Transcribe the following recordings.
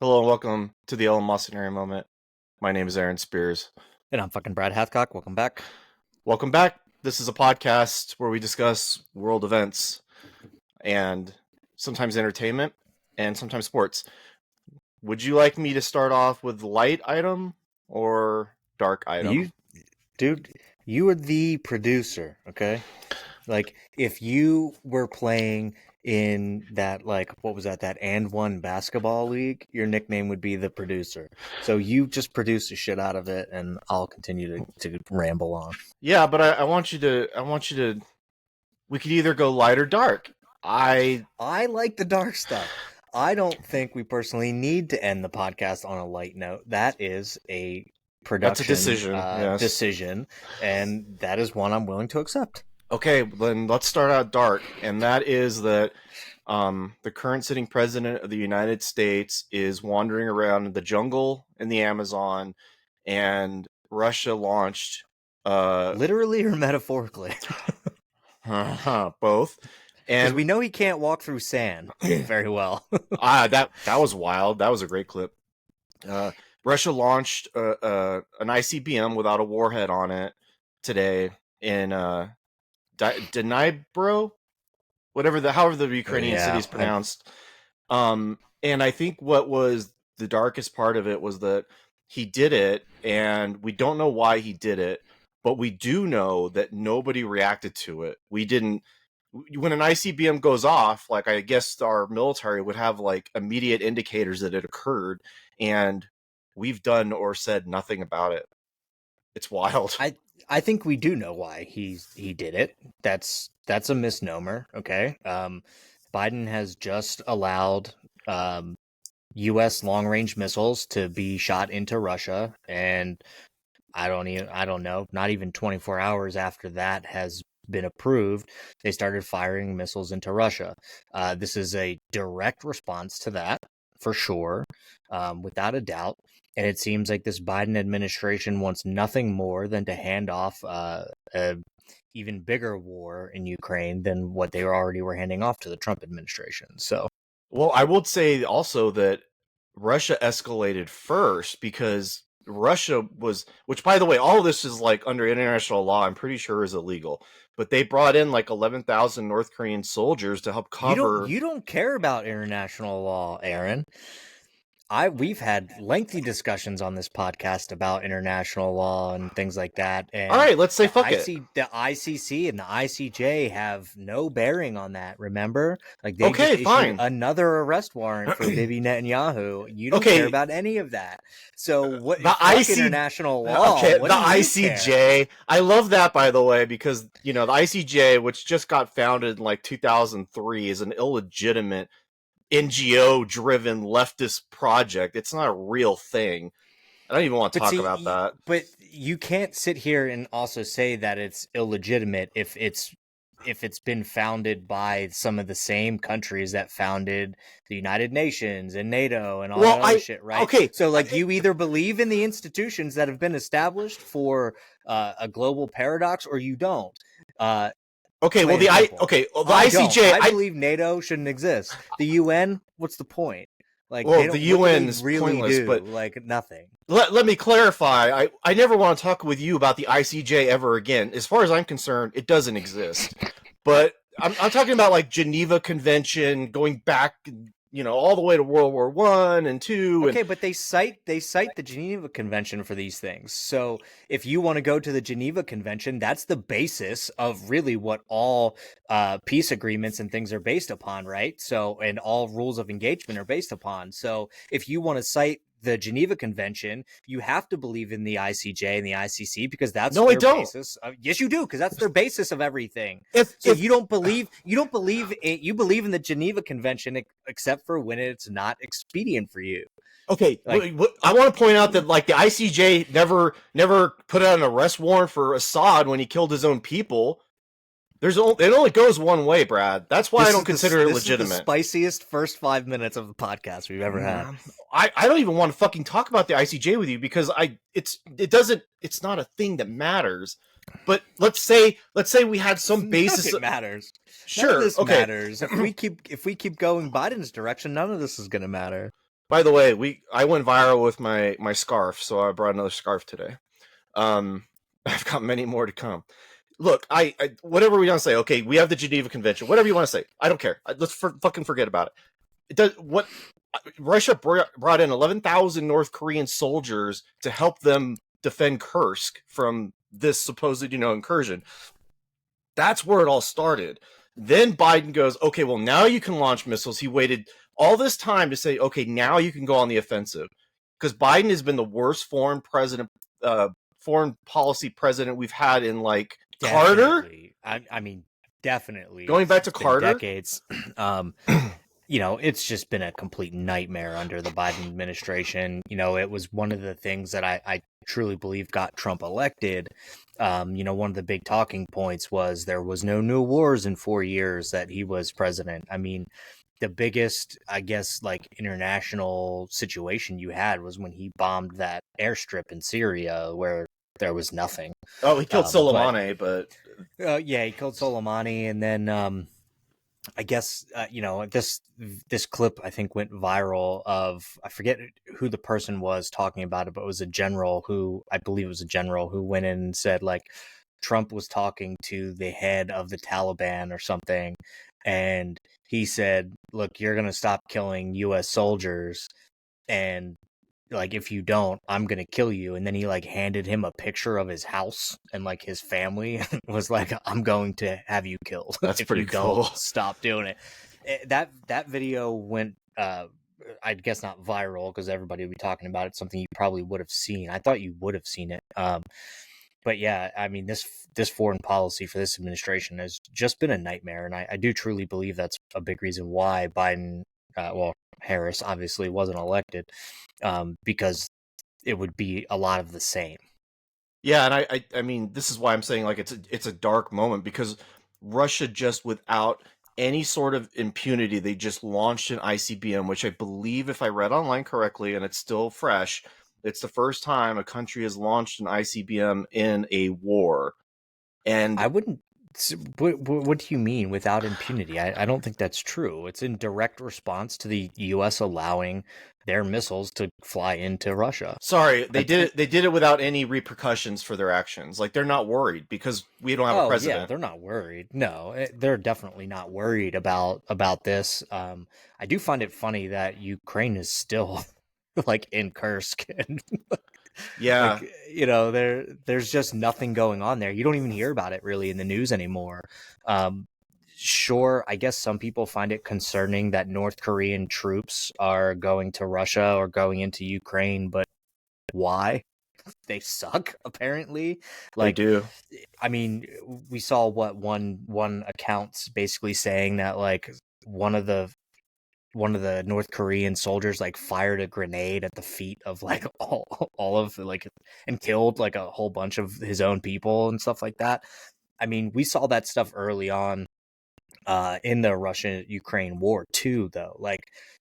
Hello and welcome to the Ellen Mocenary Moment. My name is Aaron Spears. And I'm fucking Brad Hathcock. Welcome back. Welcome back. This is a podcast where we discuss world events and sometimes entertainment and sometimes sports. Would you like me to start off with light item or dark item? You are the producer, okay? Like, if you were playing in that, what was that and one basketball league, your nickname would be the producer. So you just produce the shit out of it, and I'll continue to ramble on. Yeah, but I want you to, we could either go light or dark. I like the dark stuff. I don't think we personally need to end the podcast on a light note. That is a production decision, and that is one I'm willing to accept. Okay, then let's start out dark, and that is that the current sitting president of the United States is wandering around the jungle in the Amazon, and Russia launched... literally or metaphorically? Both. And we know he can't walk through sand very well. That was wild. That was a great clip. Russia launched an ICBM without a warhead on it today in Dnipro, however the Ukrainian city is pronounced. And I think what was the darkest part of it was that he did it, and we don't know why he did it, but we do know that nobody reacted to it. We didn't. When an ICBM goes off, like, I guess our military would have like immediate indicators that it occurred, and we've done or said nothing about it. It's wild. I think we do know why he did it. That's a misnomer. Okay. Biden has just allowed U.S. long-range missiles to be shot into Russia, and I don't know, not even 24 hours after that has been approved, they started firing missiles into Russia. This is a direct response to that, for sure, without a doubt. And it seems like this Biden administration wants nothing more than to hand off a even bigger war in Ukraine than what they already were handing off to the Trump administration. So, well, I would say also that Russia escalated first, because Russia was, which, by the way, all of this is like under international law, I'm pretty sure is illegal, but they brought in like 11,000 North Korean soldiers to help cover. You don't care about international law, Aaron. We've had lengthy discussions on this podcast about international law and things like that. And all right, let's say fuck it. The ICC and the ICJ have no bearing on that. Remember, like, they okay, just fine, issued another arrest warrant for Bibi Netanyahu. You don't care about any of that. So what? The international law. Okay, the ICJ. Care? I love that, by the way, because the ICJ, which just got founded in like 2003, is an illegitimate NGO-driven leftist project. It's not a real thing. I don't even want to talk about that. But you can't sit here and also say that it's illegitimate if it's been founded by some of the same countries that founded the United Nations and NATO and all that other shit, right? Okay. So, like, you either believe in the institutions that have been established for a global paradox, or you don't. Okay, well, the ICJ... I believe NATO shouldn't exist. The UN, what's the point? Like, well, the UN is really pointless, but like, nothing. Let me clarify. I never want to talk with you about the ICJ ever again. As far as I'm concerned, it doesn't exist. But I'm talking about like Geneva Convention, going back, all the way to World War I and II. Okay, but they cite the Geneva Convention for these things. So if you want to go to the Geneva Convention, that's the basis of really what all peace agreements and things are based upon, right? So, and all rules of engagement are based upon. So if you want to cite the Geneva Convention, you have to believe in the ICJ and the ICC, because that's their basis. Yes, you do, because that's their basis of everything. You believe in the Geneva Convention, except for when it's not expedient for you. Okay, I want to point out that like the ICJ never put out an arrest warrant for Assad when he killed his own people. It only goes one way, Brad. That's why I don't consider it legitimate. This is the spiciest first 5 minutes of the podcast we've ever had. I don't even want to fucking talk about the ICJ with you, because it's not a thing that matters. But let's say we had some basis. It matters. Sure. None of this matters. If we keep going Biden's direction, none of this is going to matter. By the way, I went viral with my scarf, so I brought another scarf today. I've got many more to come. Look, I whatever we want to say. Okay, we have the Geneva Convention. Whatever you want to say, I don't care. Let's fucking forget about it. It does what Russia brought in 11,000 North Korean soldiers to help them defend Kursk from this supposed incursion. That's where it all started. Then Biden goes, okay, well, now you can launch missiles. He waited all this time to say, okay, now you can go on the offensive. Because Biden has been the worst foreign policy president we've had in like Definitely. Carter. I mean, definitely. Going back to It's been Carter, decades. It's just been a complete nightmare under the Biden administration. It was one of the things that I truly believe got Trump elected. One of the big talking points was there was no new wars in 4 years that he was president. I mean, the biggest, I guess, like international situation you had was when he bombed that airstrip in Syria where there was nothing. Oh, he killed Soleimani, but yeah, he killed Soleimani, and then I guess this clip I think went viral of, I forget who the person was talking about it, but it was a general who, I believe it was a general who went in and said like Trump was talking to the head of the Taliban or something, and he said, "Look, you're gonna stop killing U.S. soldiers, and like if you don't, I'm gonna kill you." And then he like handed him a picture of his house and like his family and was like, "I'm going to have you killed that's if pretty you cool. don't stop doing it." That video went I guess not viral because everybody would be talking about it, something you probably would have seen. I thought you would have seen it. But yeah, I mean, this foreign policy for this administration has just been a nightmare, and I do truly believe that's a big reason why Biden, Harris obviously wasn't elected, because it would be a lot of the same. Yeah, and I mean, this is why I'm saying like it's a dark moment because Russia just without any sort of impunity, they just launched an ICBM, which I believe, if I read online correctly, and it's still fresh, it's the first time a country has launched an ICBM in a war. And I wouldn't. What do you mean without impunity? I don't think that's true. It's in direct response to the U.S. allowing their missiles to fly into Russia. sorry, they did it. They did it without any repercussions for their actions. Like they're not worried because we don't have a Oh yeah, president. they're not worried. No, they're definitely not worried about this. I do find it funny that Ukraine is still like in Kursk and Yeah, like there's just nothing going on there. You don't even hear about it really in the news anymore. Sure, I guess some people find it concerning that North Korean troops are going to Russia or going into Ukraine, but why? They suck apparently. they Like, do. I mean, we saw what one account's basically saying that like one of the North Korean soldiers like fired a grenade at the feet of like all of like and killed like a whole bunch of his own people and stuff like that. I mean, we saw that stuff early on in the Russia-Ukraine war too, though. Like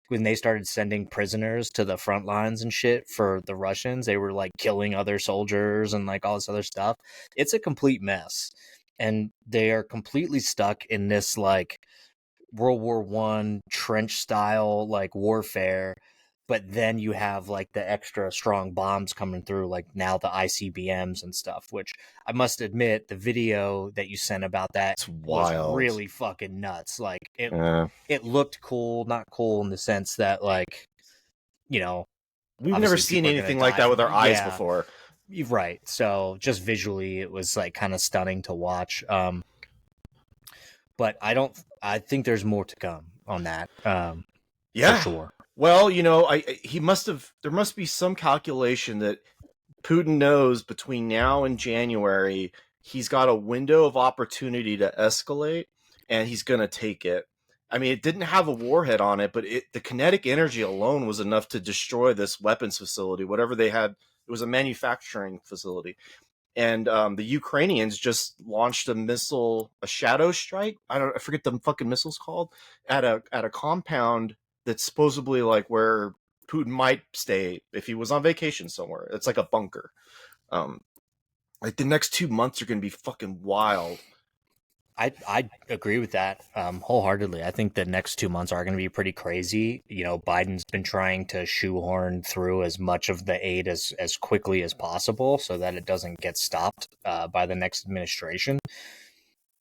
when they started sending prisoners to the front lines and shit for the Russians, they were like killing other soldiers and like all this other stuff. It's a complete mess, and they are completely stuck in this like World War One trench style like warfare. But then you have like the extra strong bombs coming through, like now the ICBMs and stuff, which I must admit, the video that you sent about that It's was wild. really fucking nuts. Like Yeah. it looked cool, not cool in the sense that like, you know, We've never obviously seen people are gonna anything like die that with from our it. eyes Yeah, before. right. So just visually it was like kind of stunning to watch. But I think there's more to come on that. For Yeah. sure. Well, there must be some calculation that Putin knows between now and January, he's got a window of opportunity to escalate and he's going to take it. I mean, it didn't have a warhead on it, but the kinetic energy alone was enough to destroy this weapons facility, whatever they had. It was a manufacturing facility. And the Ukrainians just launched a shadow strike. I forget the fucking missile's called at a compound that's supposedly like where Putin might stay if he was on vacation somewhere. It's like a bunker. Like the next 2 months are going to be fucking wild. I agree with that wholeheartedly. I think the next 2 months are going to be pretty crazy. You know, Biden's been trying to shoehorn through as much of the aid as quickly as possible so that it doesn't get stopped by the next administration.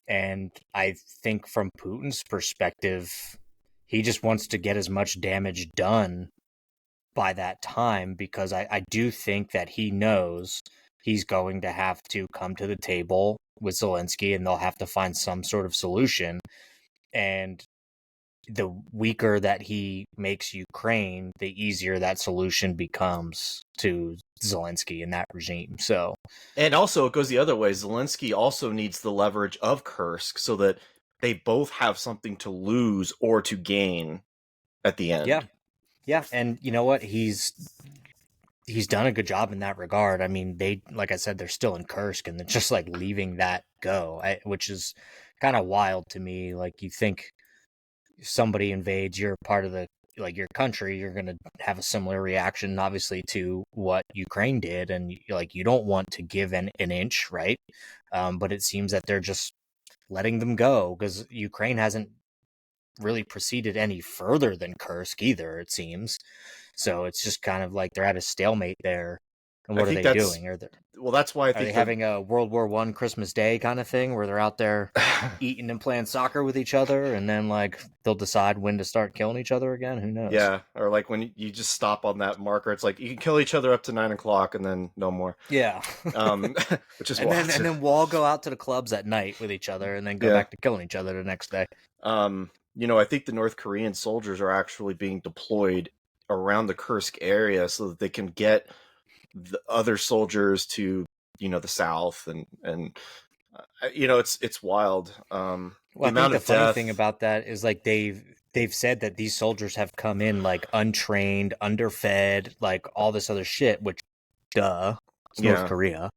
And I think from Putin's perspective, he just wants to get as much damage done by that time, because I do think that he knows he's going to have to come to the table with Zelensky and they'll have to find some sort of solution. And the weaker that he makes Ukraine, the easier that solution becomes to Zelensky and that regime. So, and also it goes the other way. Zelensky also needs the leverage of Kursk so that they both have something to lose or to gain at the end. Yeah, and you know what? He's done a good job in that regard. I mean, they, like I said, they're still in Kursk and they're just like leaving that go, which is kind of wild to me. Like, you think if somebody invades your part of the, like, your country, you're going to have a similar reaction, obviously, to what Ukraine did, and like, you don't want to give an inch, right? But it seems that they're just letting them go because Ukraine hasn't really proceeded any further than Kursk either, it seems. So it's just kind of like they're at a stalemate there. And I what are think they doing? that's why I Are they think having a World War I Christmas Day kind of thing where they're out there eating and playing soccer with each other, and then like they'll decide when to start killing each other again? Who knows? yeah, or like when you just stop on that marker, it's like you can kill each other up to 9 o'clock and then no more. Yeah. Um, which is and wild. then we'll all go out to the clubs at night with each other and then go back to killing each other the next day. I think the North Korean soldiers are actually being deployed around the Kursk area so that they can get the other soldiers to the south, and it's wild. Well, I think the funny thing about that is like they've said that these soldiers have come in like untrained, underfed, like all this other shit, which it's North Korea.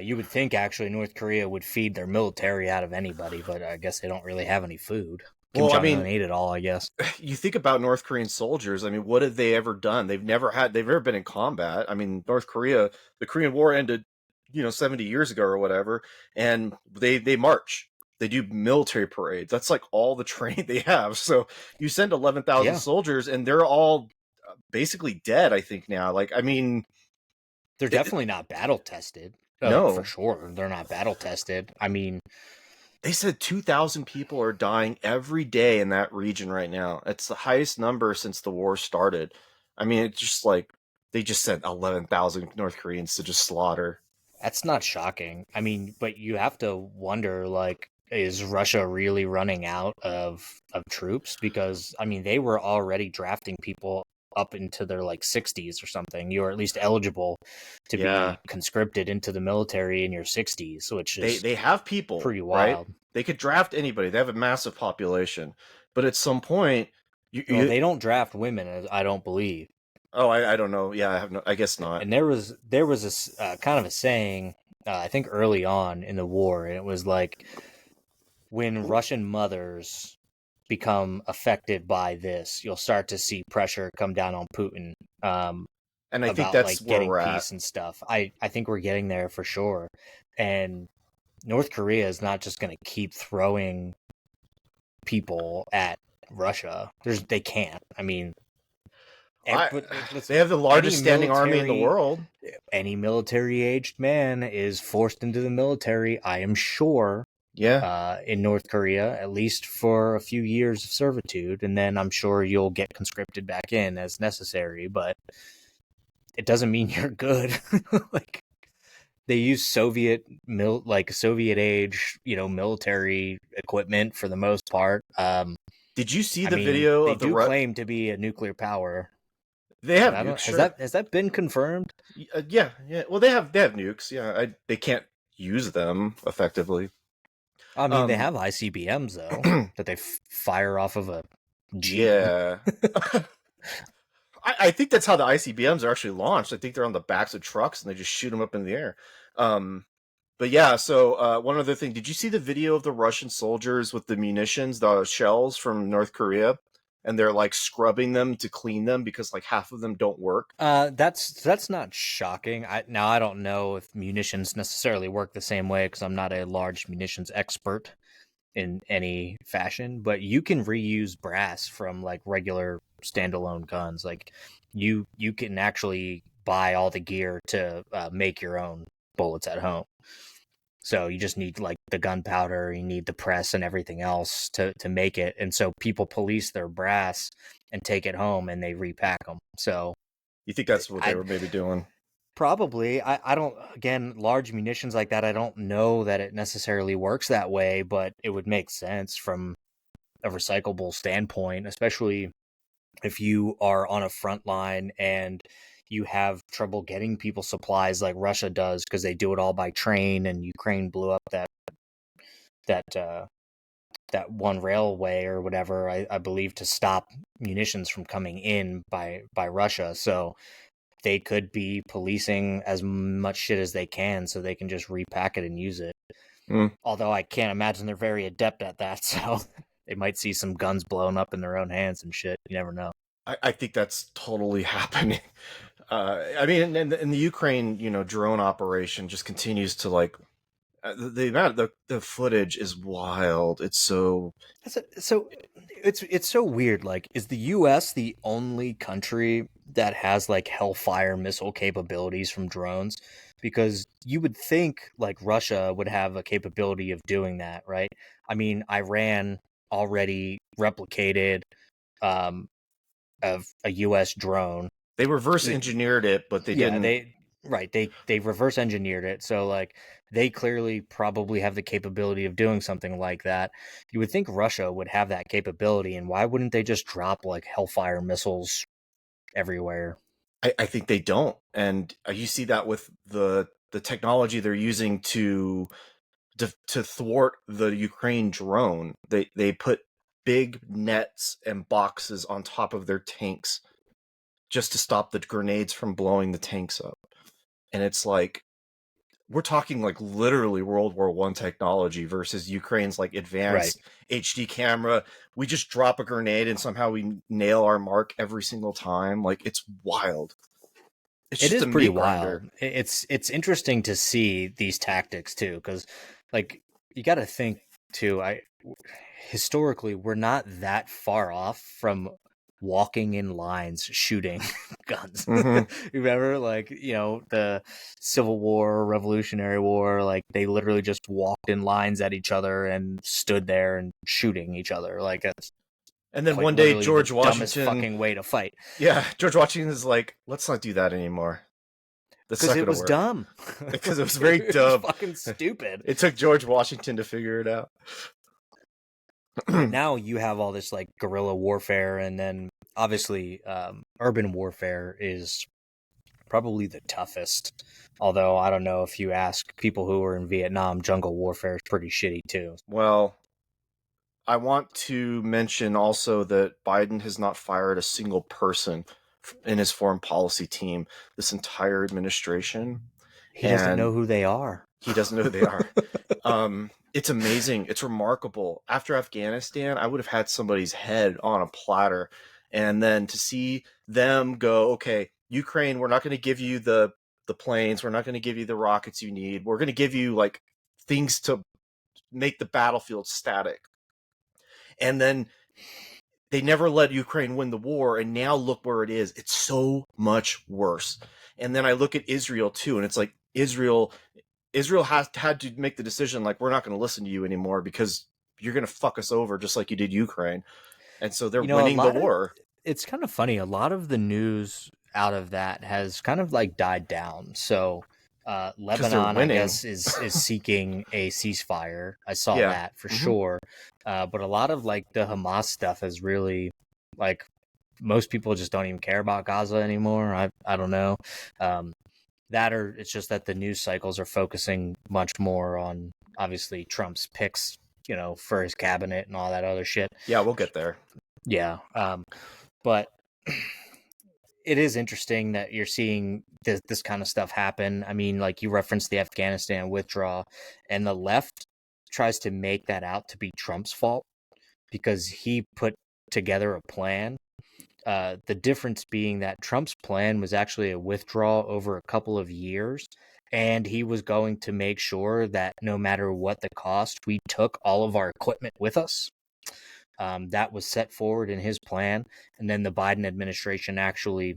You would think actually North Korea would feed their military out of anybody, but I guess they don't really have any food. Kim Jong-un ate it all, I guess. You think about North Korean soldiers. I mean, what have they ever done? They've never been in combat. I mean, North Korea, the Korean War ended, 70 years ago or whatever, and they march. They do military parades. That's like all the training they have. So you send 11,000 soldiers, and they're all basically dead, I think now. Like, I mean, they're definitely not battle tested. No, for sure, they're not battle tested. I mean, they said 2,000 people are dying every day in that region right now. It's the highest number since the war started. I mean, it's just like they just sent 11,000 North Koreans to just slaughter. That's not shocking. I mean, but you have to wonder, like, is Russia really running out of troops? Because, I mean, they were already drafting people up into their like 60s or something. You are at least eligible to be conscripted into the military in your 60s, which is they have people pretty wild. Right? They could draft anybody. They have a massive population, but at some point, they don't draft women. I don't believe. Oh, I don't know. Yeah, I guess not. And there was a kind of a saying, I think early on in the war, and it was like, when Russian mothers become affected by this, you'll start to see pressure come down on Putin. And I think that's like getting where we're peace at. and stuff. I think we're getting there for sure. And North Korea is not just going to keep throwing people at Russia. They can't. I mean, they have the largest standing army in the world. Any military-aged man is forced into the military, I am sure. Yeah. In North Korea, at least for a few years of servitude, and then I'm sure you'll get conscripted back in as necessary, but it doesn't mean you're good. Like, they use Soviet age, military equipment for the most part. Did you see the video of they claim to be a nuclear power. They have nukes. Has that been confirmed? Yeah. Well, they have nukes. Yeah, they can't use them effectively. I mean, they have ICBMs though that they fire off of a Jeep. Yeah. I think that's how the ICBMs are actually launched. I think they're on the backs of trucks and they just shoot them up in the air. But yeah, so one other thing. Did you see the video of the Russian soldiers with the munitions, the shells from North Korea? And they're like scrubbing them to clean them because like half of them don't work. That's not shocking. I don't know if munitions necessarily work the same way because I'm not a large munitions expert. in any fashion, but you can reuse brass from like regular standalone guns. Like you can actually buy all the gear to make your own bullets at home. So you just need like the gunpowder, you need the press and everything else to make it. And so people police their brass and take it home and they repack them. So You think that's what they I were maybe doing? probably I don't, again, large munitions like that, I don't know that it necessarily works that way, but it would make sense from a recyclable standpoint, especially if you are on a front line and you have trouble getting people supplies like Russia does because they do it all by train, and Ukraine blew up that that one railway or whatever, I believe, to stop munitions from coming in by Russia. So they could be policing as much shit as they can so they can just repack it and use it. Mm. Although I can't imagine they're very adept at that, so they might see some guns blown up in their own hands and shit. You never know. I think that's totally happening. I mean, in the Ukraine, drone operation just continues to like the amount the footage is wild. It's so So it's so weird. Like, is the U.S. the only country that has like Hellfire missile capabilities from drones? Because you would think like Russia would have a capability of doing that, right? I mean, Iran already replicated um, of a U.S. drone. they reverse engineered it, but they Yeah, didn't. they reverse engineered it. So like they clearly probably have the capability of doing something like that. You would think Russia would have that capability, and why wouldn't they just drop like Hellfire missiles everywhere? I think they don't, and you see that with the technology they're using to thwart the Ukraine drone. They put big nets and boxes on top of their tanks just to stop the grenades from blowing the tanks up. And it's like we're talking like literally World War One technology versus Ukraine's like Right. advanced HD camera. We just drop a grenade and somehow we nail our mark every single time. Like it's wild. It's It just is a pretty meat grinder. wild. It's interesting to see these tactics too, because like you got to think too. I historically we're not that far off from walking in lines shooting guns. Mm-hmm. Remember, like the Civil War, Revolutionary War, like they literally just walked in lines at each other and stood there and shooting each other. Like that's And then quite one day literally the George dumbest Washington, fucking way to fight. yeah, George Washington is like, let's not do that anymore. That's Because not it going to was work dumb. because it was very It was dumb. fucking stupid. It took George Washington to figure it out. But now you have all this like guerrilla warfare, and then obviously urban warfare is probably the toughest. Although I don't know, if you ask people who were in Vietnam, jungle warfare is pretty shitty too. Well, I want to mention also that Biden has not fired a single person in his foreign policy team this entire administration, He doesn't know and who they are. he doesn't know who they are. It's amazing. It's remarkable. After Afghanistan, I would have had somebody's head on a platter, and then to see them go, okay, Ukraine, we're not going to give you the planes, we're not going to give you the rockets you need. We're going to give you like things to make the battlefield static. And then they never let Ukraine win the war, and now look where it is. It's so much worse. And then I look at Israel too, and it's like Israel has had to make the decision like we're not going to listen to you anymore because you're going to fuck us over just like you did Ukraine. And so they're A winning the lot of war it's kind of funny. A lot of the news out of that has kind of like died down. So because they're Lebanon, I winning. guess, is seeking a ceasefire. I saw Yeah. that for Mm-hmm. sure. But a lot of like the Hamas stuff is really like most people just don't even care about Gaza anymore. I don't know. That, or it's just that the news cycles are focusing much more on obviously Trump's picks, for his cabinet and all that other shit. Yeah, we'll get there. Yeah. But it is interesting that you're seeing this kind of stuff happen. I mean, like you referenced the Afghanistan withdrawal, and the left tries to make that out to be Trump's fault because he put together a plan. The difference being that Trump's plan was actually a withdrawal over a couple of years, and he was going to make sure that no matter what the cost, we took all of our equipment with us. That was set forward in his plan, and then the Biden administration actually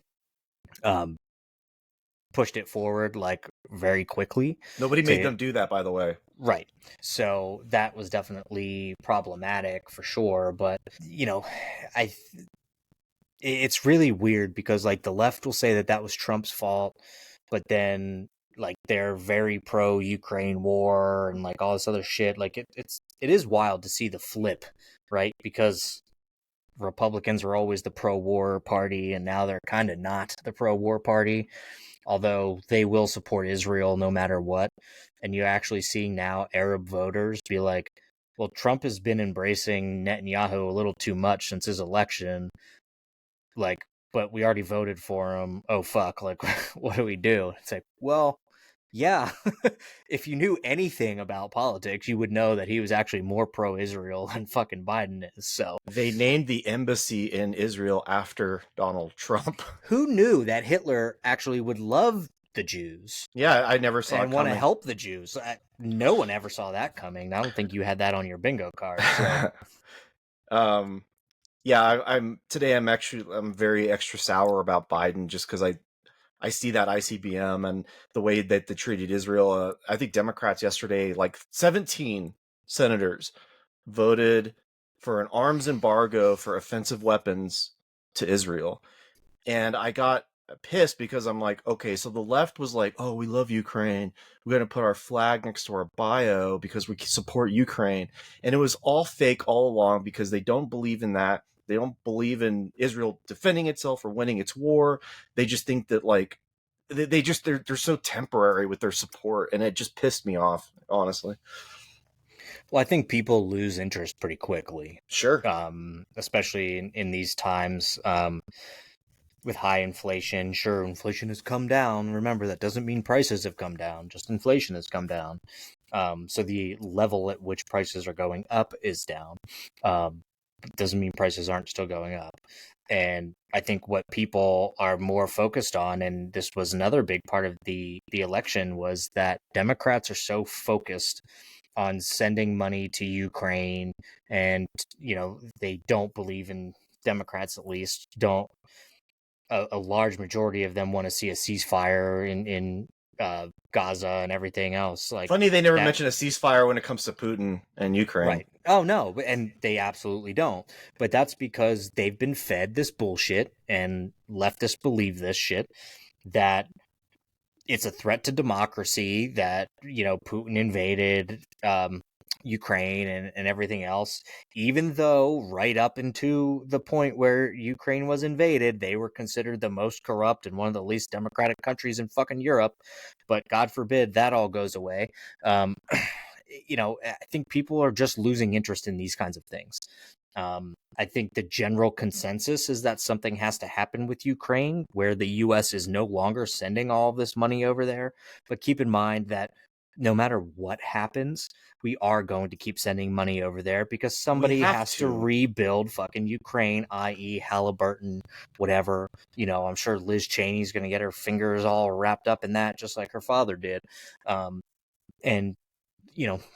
pushed it forward like very quickly. Nobody made them do that, by the way. Right. So that was definitely problematic for sure. But, it's really weird because like the left will say that that was Trump's fault, but then like they're very pro Ukraine war and like all this other shit. Like it is wild to see the flip, right? Because Republicans were always the pro war party and now they're kind of not the pro war party, although they will support Israel no matter what. And you're actually seeing now Arab voters be like, well, Trump has been embracing Netanyahu a little too much since his election. Like, but we already voted for him. Oh, fuck. Like, what do we do? It's like, well, yeah. If you knew anything about politics, you would know that he was actually more pro Israel than fucking Biden is. So they named the embassy in Israel after Donald Trump. Who knew that Hitler actually would love the Jews? Yeah, I never saw it and want to help the Jews. No one ever saw that coming. I don't think you had that on your bingo card. So. Yeah, I'm very extra sour about Biden just because I see that ICBM and the way that they treated Israel. I think Democrats yesterday, like 17 senators, voted for an arms embargo for offensive weapons to Israel. And I got pissed because I'm like, okay, so the left was like, oh, we love Ukraine. We're going to put our flag next to our bio because we support Ukraine. And it was all fake all along because they don't believe in that. They don't believe in Israel defending itself or winning its war. They just think that like they're so temporary with their support, and it just pissed me off, honestly. Well, I think people lose interest pretty quickly. Sure. Especially in these times with high inflation. Sure, inflation has come down. Remember, that doesn't mean prices have come down. Just inflation has come down. So the level at which prices are going up is down. Doesn't mean prices aren't still going up. And I think what people are more focused on, and this was another big part of the election, was that Democrats are so focused on sending money to Ukraine, and they don't believe in Democrats, at least don't. A large majority of them want to see a ceasefire in Gaza and everything else. Like, funny, they never mention a ceasefire when it comes to Putin and Ukraine. Right. Oh, no. And they absolutely don't. But that's because they've been fed this bullshit and leftists believe this shit, that it's a threat to democracy, that, Putin invaded Ukraine and everything else, even though right up into the point where Ukraine was invaded, they were considered the most corrupt and one of the least democratic countries in fucking Europe. But God forbid that all goes away. I think people are just losing interest in these kinds of things. I think the general consensus is that something has to happen with Ukraine, where the U.S. is no longer sending all of this money over there. But keep in mind that no matter what happens, we are going to keep sending money over there because somebody has to rebuild fucking Ukraine, i.e. Halliburton, whatever. I'm sure Liz Cheney's going to get her fingers all wrapped up in that, just like her father did. And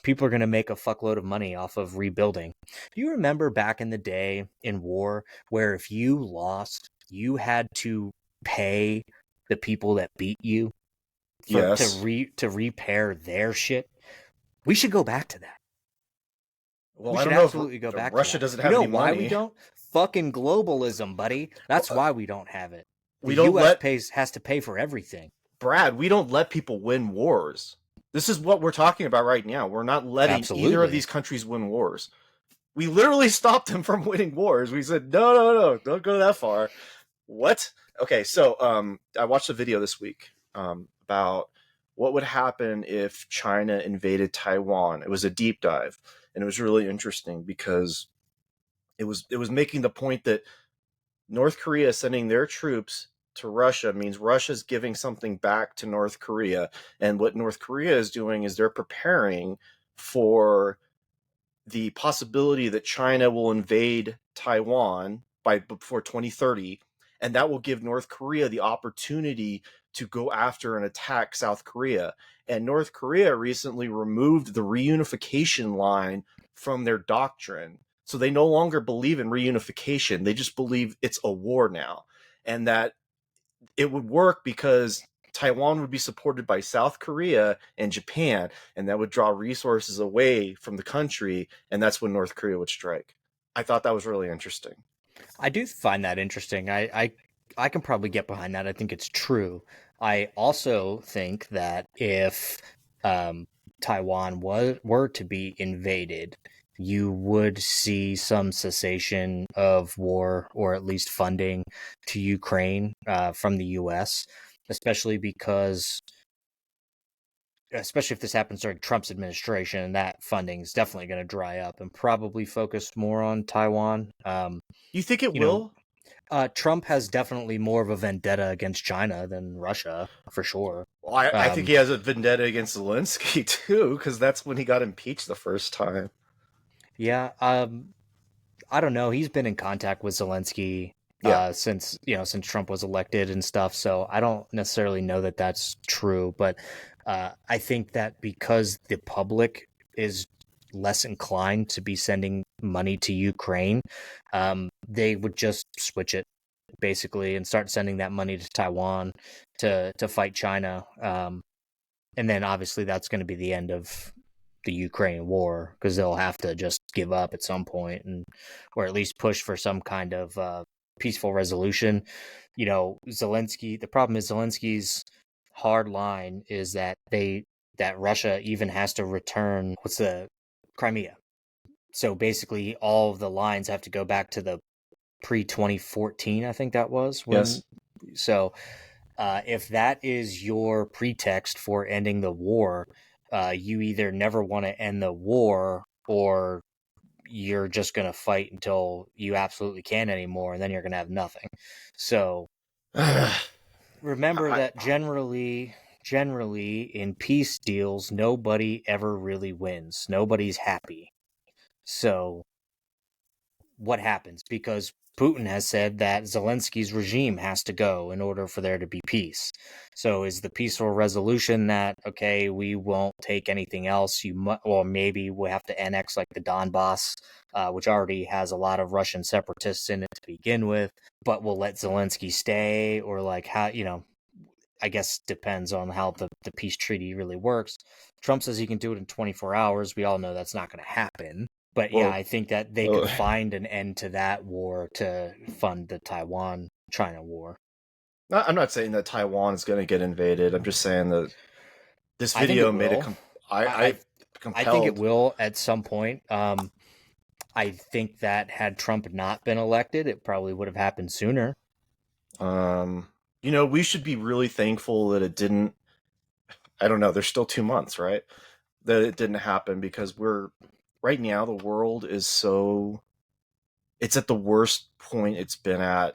people are going to make a fuckload of money off of rebuilding. Do you remember back in the day in war where if you lost, you had to pay the people that beat you to repair their shit? We should go back to that. Well, we I should don't know absolutely go back. Russia to that. doesn't have any money. Why we don't? Fucking globalism, buddy. That's why we don't have it. The US has to pay for everything. Brad, we don't let people win wars. This is what we're talking about right now. We're not letting either of these countries win wars. We literally stopped them from winning wars. We said, no, don't go that far. What? Okay, so I watched a video this week about what would happen if China invaded Taiwan. It was a deep dive, and it was really interesting because it was making the point that North Korea sending their troops to Russia means Russia's giving something back to North Korea. And what North Korea is doing is they're preparing for the possibility that China will invade Taiwan before 2030. And that will give North Korea the opportunity to go after and attack South Korea. And North Korea recently removed the reunification line from their doctrine. So they no longer believe in reunification. They just believe it's a war now. And that it would work because Taiwan would be supported by South Korea and Japan, and that would draw resources away from the country, and that's when North Korea would strike. I thought that was really interesting. I do find that interesting. I can probably get behind that. I think it's true. I also think that if Taiwan were to be invaded, you would see some cessation of war or at least funding to Ukraine from the U.S., especially because especially if this happens during Trump's administration, that funding is definitely going to dry up and probably focus more on Taiwan. You think it You know, will? Trump has definitely more of a vendetta against China than Russia, for sure. Well, I think he has a vendetta against Zelensky too, because that's when he got impeached the first time. Yeah, I don't know. He's been in contact with Zelensky Yeah. since since Trump was elected and stuff. So I don't necessarily know that that's true, but I think that because the public is less inclined to be sending money to Ukraine, they would just switch it basically and start sending that money to Taiwan to fight China. And then obviously that's going to be the end of the Ukraine war because they'll have to just give up at some point and or at least push for some kind of peaceful resolution. You know, Zelensky. The problem is Zelensky's hard line is that that Russia even has to return what's the Crimea. So basically, all of the lines have to go back to the pre 2014. I think that was when. Yes. So if that is your pretext for ending the war, you either never want to end the war or you're just going to fight until you absolutely can't anymore, and then you're going to have nothing. So remember I, that generally in peace deals, nobody ever really wins. Nobody's happy. So what happens? Because Putin has said that Zelensky's regime has to go in order for there to be peace. So is the peaceful resolution that, okay, we won't take anything else, or maybe we'll have to annex like the Donbass, which already has a lot of Russian separatists in it to begin with, but we'll let Zelensky stay, or like how, I guess depends on how the peace treaty really works. Trump says he can do it in 24 hours. We all know that's not going to happen. But yeah, well, I think that they could find an end to that war to fund the Taiwan-China war. I'm not saying that Taiwan is going to get invaded. I'm just saying that this I think video it made it. will. I I think it compelled. will at some point. I think that had Trump not been elected, it probably would have happened sooner. We should be really thankful that it didn't. I don't know. There's still 2 months, right? That it didn't happen because we're right now. The world is so. It's at the worst point it's been at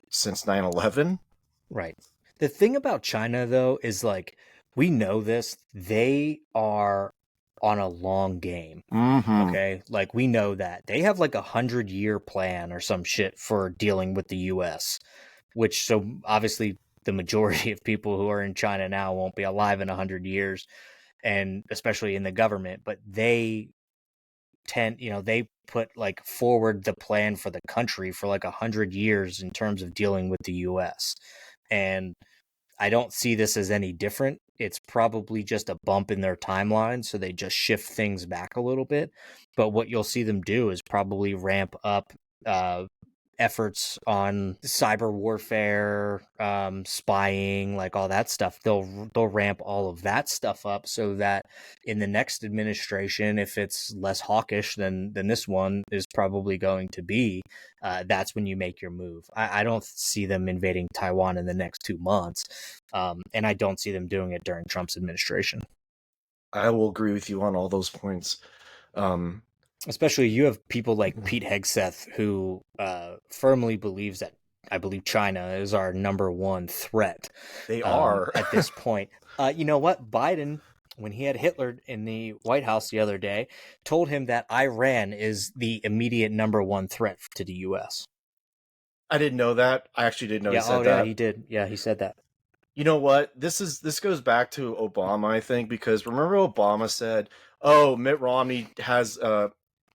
since 9/11. Right. The thing about China, though, is like we know this. They are on a long game. Mm-hmm. Okay. Like we know that. They have like 100-year plan or some shit for dealing with the US, which so obviously the majority of people who are in China now won't be alive in 100 years, and especially in the government, but they put like forward the plan for the country for like 100 years in terms of dealing with the US. And I don't see this as any different. It's probably just a bump in their timeline, so they just shift things back a little bit. But what you'll see them do is probably ramp up efforts on cyber warfare, spying, like all that stuff. They'll ramp all of that stuff up so that in the next administration, if it's less hawkish than this one is probably going to be, that's when you make your move. I don't see them invading Taiwan in the next 2 months, and I don't see them doing it during Trump's administration. I will agree with you on all those points. Especially you have people like Pete Hegseth who firmly believes that I believe China is our number one threat. They are At this point. You know what? Biden, when he had Hitler in the White House the other day, told him that Iran is the immediate number one threat to the U.S. I didn't know that. I actually didn't know he said yeah, that. he did. Yeah, he said that. You know what? This goes back to Obama, I think, because remember Obama said, "Oh, Mitt Romney has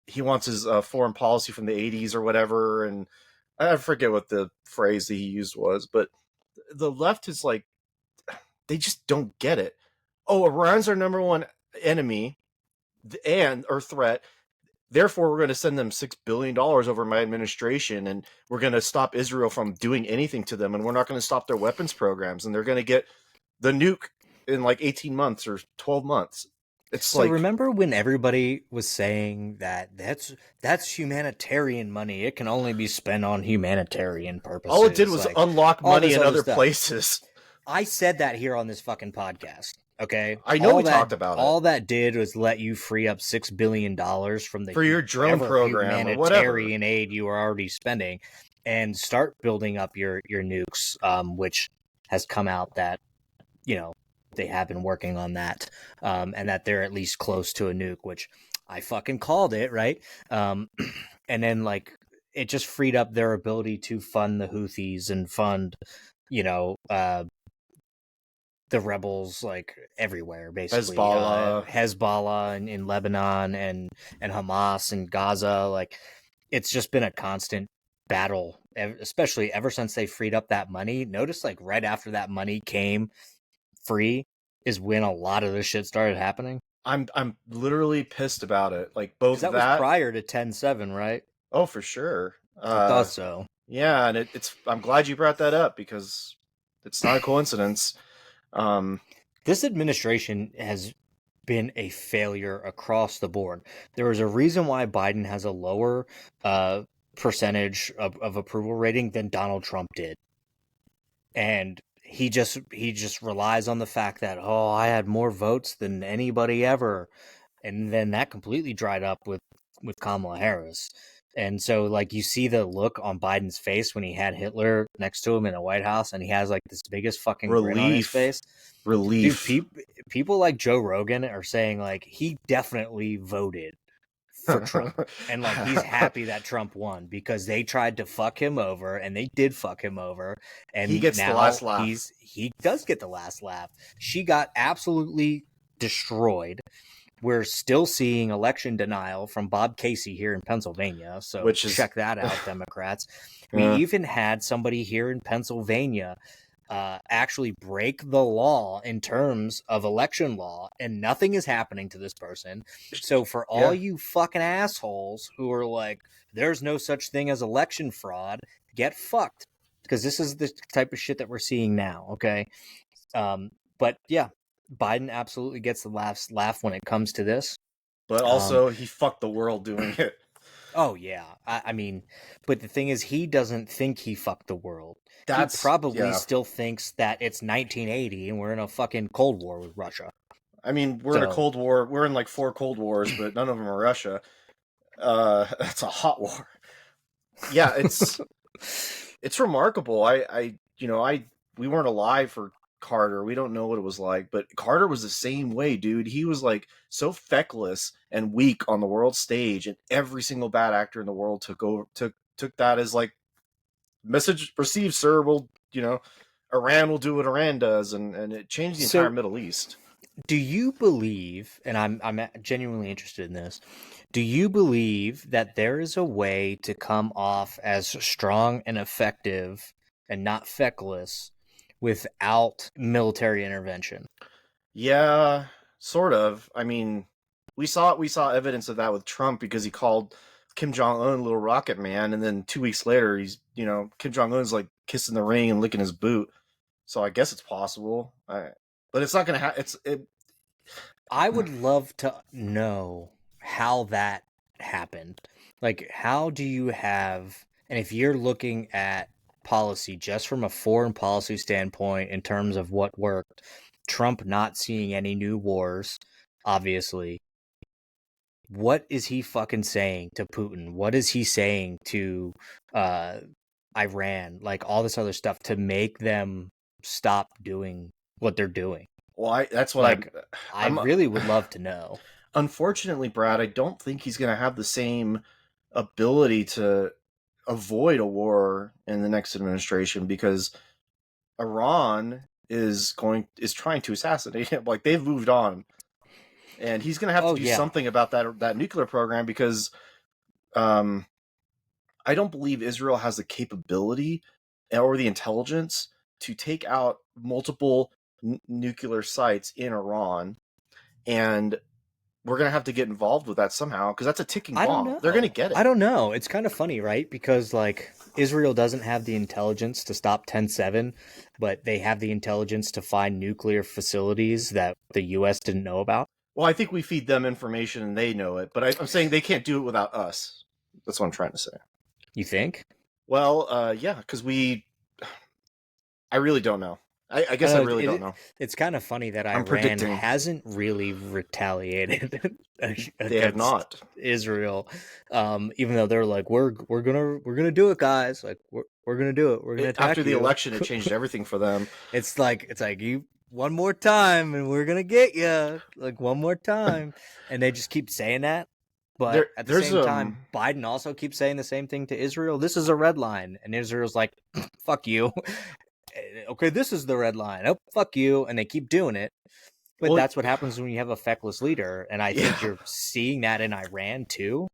he wants his foreign policy from the '80s or whatever," and I forget what the phrase that he used was, but the left is like they just don't get it. Oh, Iran's our number one enemy and or threat. Therefore, we're going to send them $6 billion over my administration, and we're going to stop Israel from doing anything to them, and we're not going to stop their weapons programs, and they're going to get the nuke in like 18 months or 12 months. It's So like remember when everybody was saying that that's humanitarian money. It can only be spent on humanitarian purposes. all it did was like, unlock all money this in other other stuff. places. I said that here on this fucking podcast. Okay, I know we talked about it. All that did was let you free up $6 billion from the For your drone program or whatever. humanitarian aid you were already spending, and start building up your nukes, which has come out that they have been working on that, and that they're at least close to a nuke, which I fucking called it, right? And then like it just freed up their ability to fund the Houthis and fund, the rebels like everywhere, basically. Hezbollah in Lebanon and Hamas and Gaza. Like it's just been a constant battle, especially ever since they freed up that money. Notice like right after that money came free is when a lot of this shit started happening. I'm literally pissed about it. Like both that was prior to 10/7, right? Oh, for sure. I thought so. Yeah, and it's. I'm glad you brought that up because it's not a coincidence. This administration has been a failure across the board. There is a reason why Biden has a lower percentage of approval rating than Donald Trump did, and he just relies on the fact that I had more votes than anybody ever, and then that completely dried up with Kamala Harris. And so, like, you see the look on Biden's face when he had Hitler next to him in the White House, and he has like this biggest fucking grin on his face. Relief. Dude, people like Joe Rogan are saying like he definitely voted for Trump, and like he's happy that Trump won because they tried to fuck him over, and they did fuck him over, and he gets now the last laugh. He does get the last laugh. She got absolutely destroyed. We're still seeing election denial from Bob Casey here in Pennsylvania, so check that out, Democrats. We even had somebody here in Pennsylvania actually break the law in terms of election law, and nothing is happening to this person. So for all you fucking assholes who are like, there's no such thing as election fraud, get fucked, because this is the type of shit that we're seeing now, okay? But yeah, Biden absolutely gets the last laugh when it comes to this. But also, he fucked the world doing it. Oh, yeah. I mean, but the thing is, he doesn't think he fucked the world. He probably still thinks that it's 1980 and we're in a fucking Cold War with Russia. I mean, we're in a Cold War. We're in like 4 Cold Wars, but none of them are Russia. That's a hot war. Yeah, it's remarkable. We weren't alive for Carter. We don't know what it was like, but Carter was the same way, dude. He was like so feckless and weak on the world stage, and every single bad actor in the world took that as like message received, sir. We'll Iran will do what Iran does, and it changed the entire Middle East. Do you believe, and I'm genuinely interested in this, do you believe that there is a way to come off as strong and effective and not feckless without military intervention? Yeah, sort of. I mean, we saw evidence of that with Trump because he called Kim Jong-un Little Rocket Man, and then 2 weeks later, he's Kim Jong-un's like kissing the ring and licking his boot. So I guess it's possible. But it's not gonna happen. I would love to know how that happened. Like, how do you have, and if you're looking at policy just from a foreign policy standpoint in terms of what worked, Trump not seeing any new wars, obviously. What is he fucking saying to Putin? What is he saying to Iran? Like all this other stuff to make them stop doing what they're doing. Well, that's what I really would love to know. Unfortunately, Brad, I don't think he's going to have the same ability to avoid a war in the next administration because Iran is trying to assassinate him. Like, they've moved on, and he's going to have to do something about that nuclear program, because I don't believe Israel has the capability or the intelligence to take out multiple nuclear sites in Iran, and we're going to have to get involved with that somehow, because that's a ticking bomb. I don't know. They're going to get it. I don't know. It's kind of funny, right? Because, like, Israel doesn't have the intelligence to stop 10-7, but they have the intelligence to find nuclear facilities that the U.S. didn't know about. Well, I think we feed them information and they know it, but I'm saying they can't do it without us. That's what I'm trying to say. You think? Well, yeah, because I really don't know. I guess I really don't know. It's kind of funny that Iran hasn't really retaliated against Israel, even though they're like, we're gonna do it, guys. Like, we're gonna do it. We're gonna attack after the election. It changed everything for them. It's like you one more time, and we're gonna get you. Like, one more time, and they just keep saying that. But at the same time, Biden also keeps saying the same thing to Israel. This is a red line, and Israel's like, "Fuck you." Okay, this is the red line. Oh, fuck you. And they keep doing it. But that's what happens when you have a feckless leader. And I think you're seeing that in Iran, too,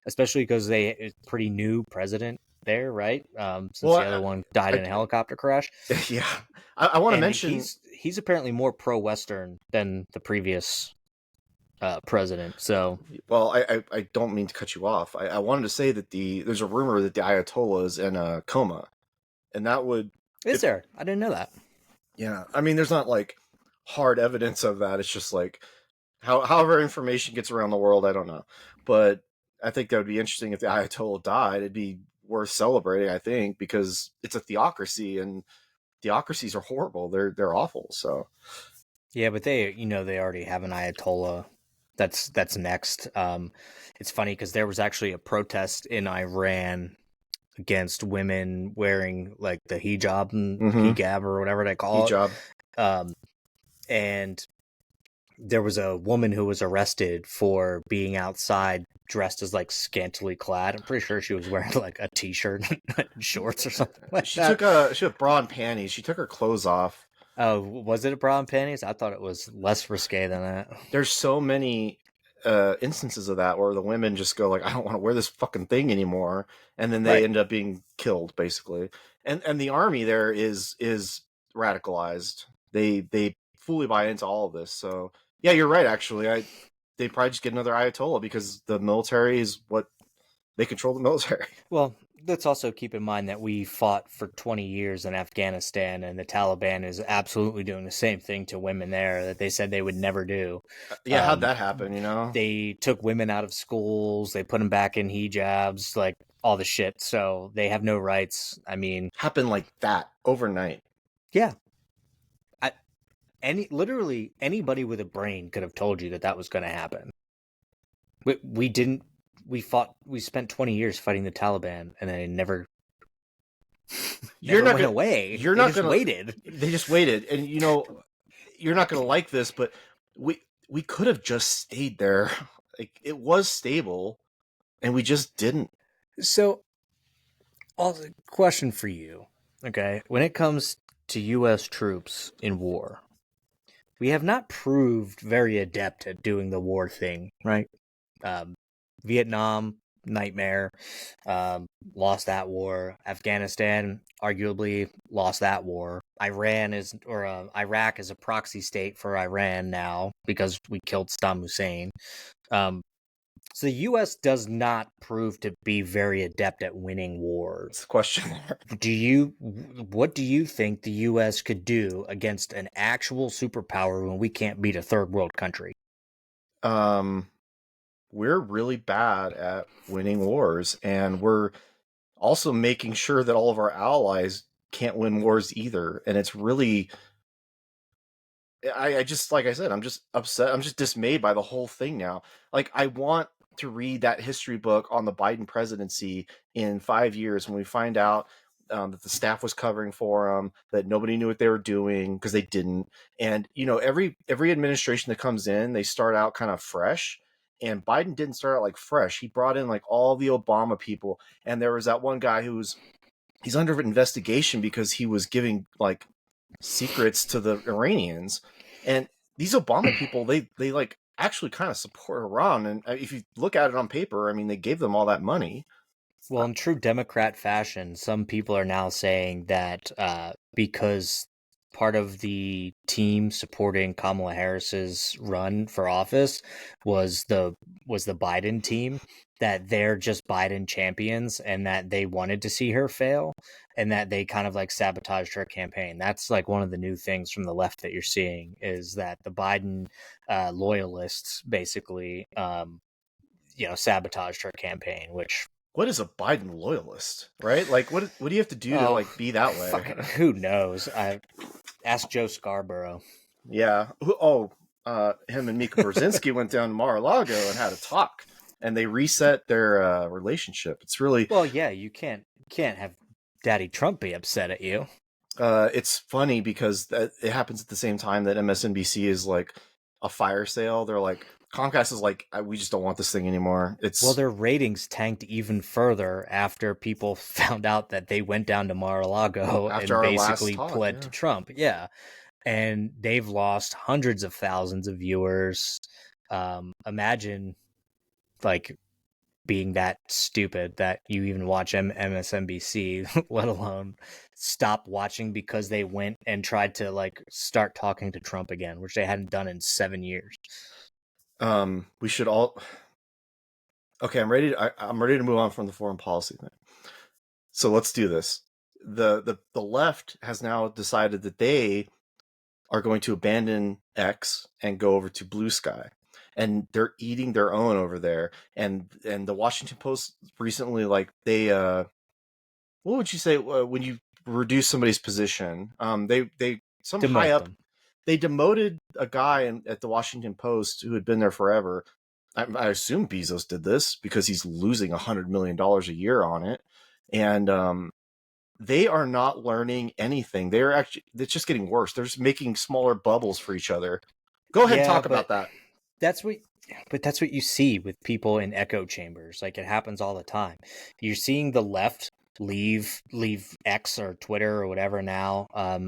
especially because it's pretty new president there, right? Since the other one died in a helicopter crash. Yeah. I want to mention... He's apparently more pro-Western than the previous president. So, well, I don't mean to cut you off. I wanted to say that there's a rumor that the Ayatollah is in a coma. And that would... Is there? I didn't know that. Yeah. I mean, there's not, like, hard evidence of that. It's just, like, however information gets around the world, I don't know. But I think that would be interesting if the Ayatollah died. It'd be worth celebrating, I think, because it's a theocracy, and theocracies are horrible. They're awful, so... Yeah, but they already have an Ayatollah that's next. It's funny because there was actually a protest in Iran against women wearing, like, the hijab or whatever they call it. And there was a woman who was arrested for being outside dressed as, like, scantily clad. I'm pretty sure she was wearing, like, a t-shirt and shorts or something like that. She had bra and panties. She took her clothes off. Oh, was it a bra and panties? I thought it was less risque than that. There's so many instances of that where the women just go, like, I don't want to wear this fucking thing anymore, and then they end up being killed, basically. And the army there is radicalized. They fully buy into all of this. So yeah, you're right. Actually, they probably just get another Ayatollah because the military is what they control. The military. Well, let's also keep in mind that we fought for 20 years in Afghanistan, and the Taliban is absolutely doing the same thing to women there that they said they would never do. Yeah, how'd that happen, They took women out of schools, they put them back in hijabs, like, all the shit, so they have no rights. I mean... Happened like that, overnight. Yeah. Literally, anybody with a brain could have told you that was going to happen. We didn't... We spent 20 years fighting the Taliban, and they never went away. They just waited. They just waited. And, you're not going to like this, but we could have just stayed there. Like, it was stable, and we just didn't. So, also, question for you, okay? When it comes to U.S. troops in war, we have not proved very adept at doing the war thing, right? Vietnam, nightmare, lost that war. Afghanistan, arguably lost that war. Iraq is a proxy state for Iran now because we killed Saddam Hussein. So the U.S. does not prove to be very adept at winning wars. It's a question. What do you think the U.S. could do against an actual superpower when we can't beat a third world country? We're really bad at winning wars, and we're also making sure that all of our allies can't win wars either. And it's really, I just, like I said, I'm just upset. I'm just dismayed by the whole thing now. Like, I want to read that history book on the Biden presidency in 5 years when we find out that the staff was covering for them, that nobody knew what they were doing because they didn't. And, every administration that comes in, they start out kind of fresh. And Biden didn't start out like fresh. He brought in, like, all the Obama people. And there was that one guy he's under investigation because he was giving, like, secrets to the Iranians. And these Obama people, they like actually kind of support Iran. And if you look at it on paper, I mean, they gave them all that money. Well, in true Democrat fashion, some people are now saying that because part of the team supporting Kamala Harris's run for office was the Biden team, that they're just Biden champions and that they wanted to see her fail and that they kind of like sabotaged her campaign. That's like one of the new things from the left that you're seeing, is that the Biden loyalists basically sabotaged her campaign, which What is a Biden loyalist, right? Like, what do you have to do to like be that way? fucking who knows? I asked Joe Scarborough. Yeah. Him and Mika Brzezinski went down to Mar-a-Lago and had a talk, and they reset their relationship. It's really Well, yeah, you can't have Daddy Trump be upset at you. it's funny because it happens at the same time that MSNBC is like a fire sale. They're like, Comcast is like, we just don't want this thing anymore. Well, It's their ratings tanked even further after people found out that they went down to Mar-a-Lago after and our last basically talk. pled Yeah. to Trump. Yeah. And they've lost hundreds of thousands of viewers. Imagine like being that stupid that you even watch MSNBC, let alone stop watching because they went and tried to like start talking to Trump again, which they hadn't done in 7 years. We should all. Okay, I'm ready to move on from the foreign policy thing. So let's do this. The left has now decided that they are going to abandon X and go over to Blue Sky, and they're eating their own over there. And the Washington Post recently, like what would you say when you reduce somebody's position? They some high Demote up, them. they demoted a guy at the Washington Post who had been there forever. I assume Bezos did this because he's losing $100 million a year on it, and they are not learning anything. It's just getting worse. They're just making smaller bubbles for each other. Go ahead and Yeah, talk about but that. that's what that's what you see with people in echo chambers. Like, it happens all the time. You're seeing the left leave X or Twitter or whatever now.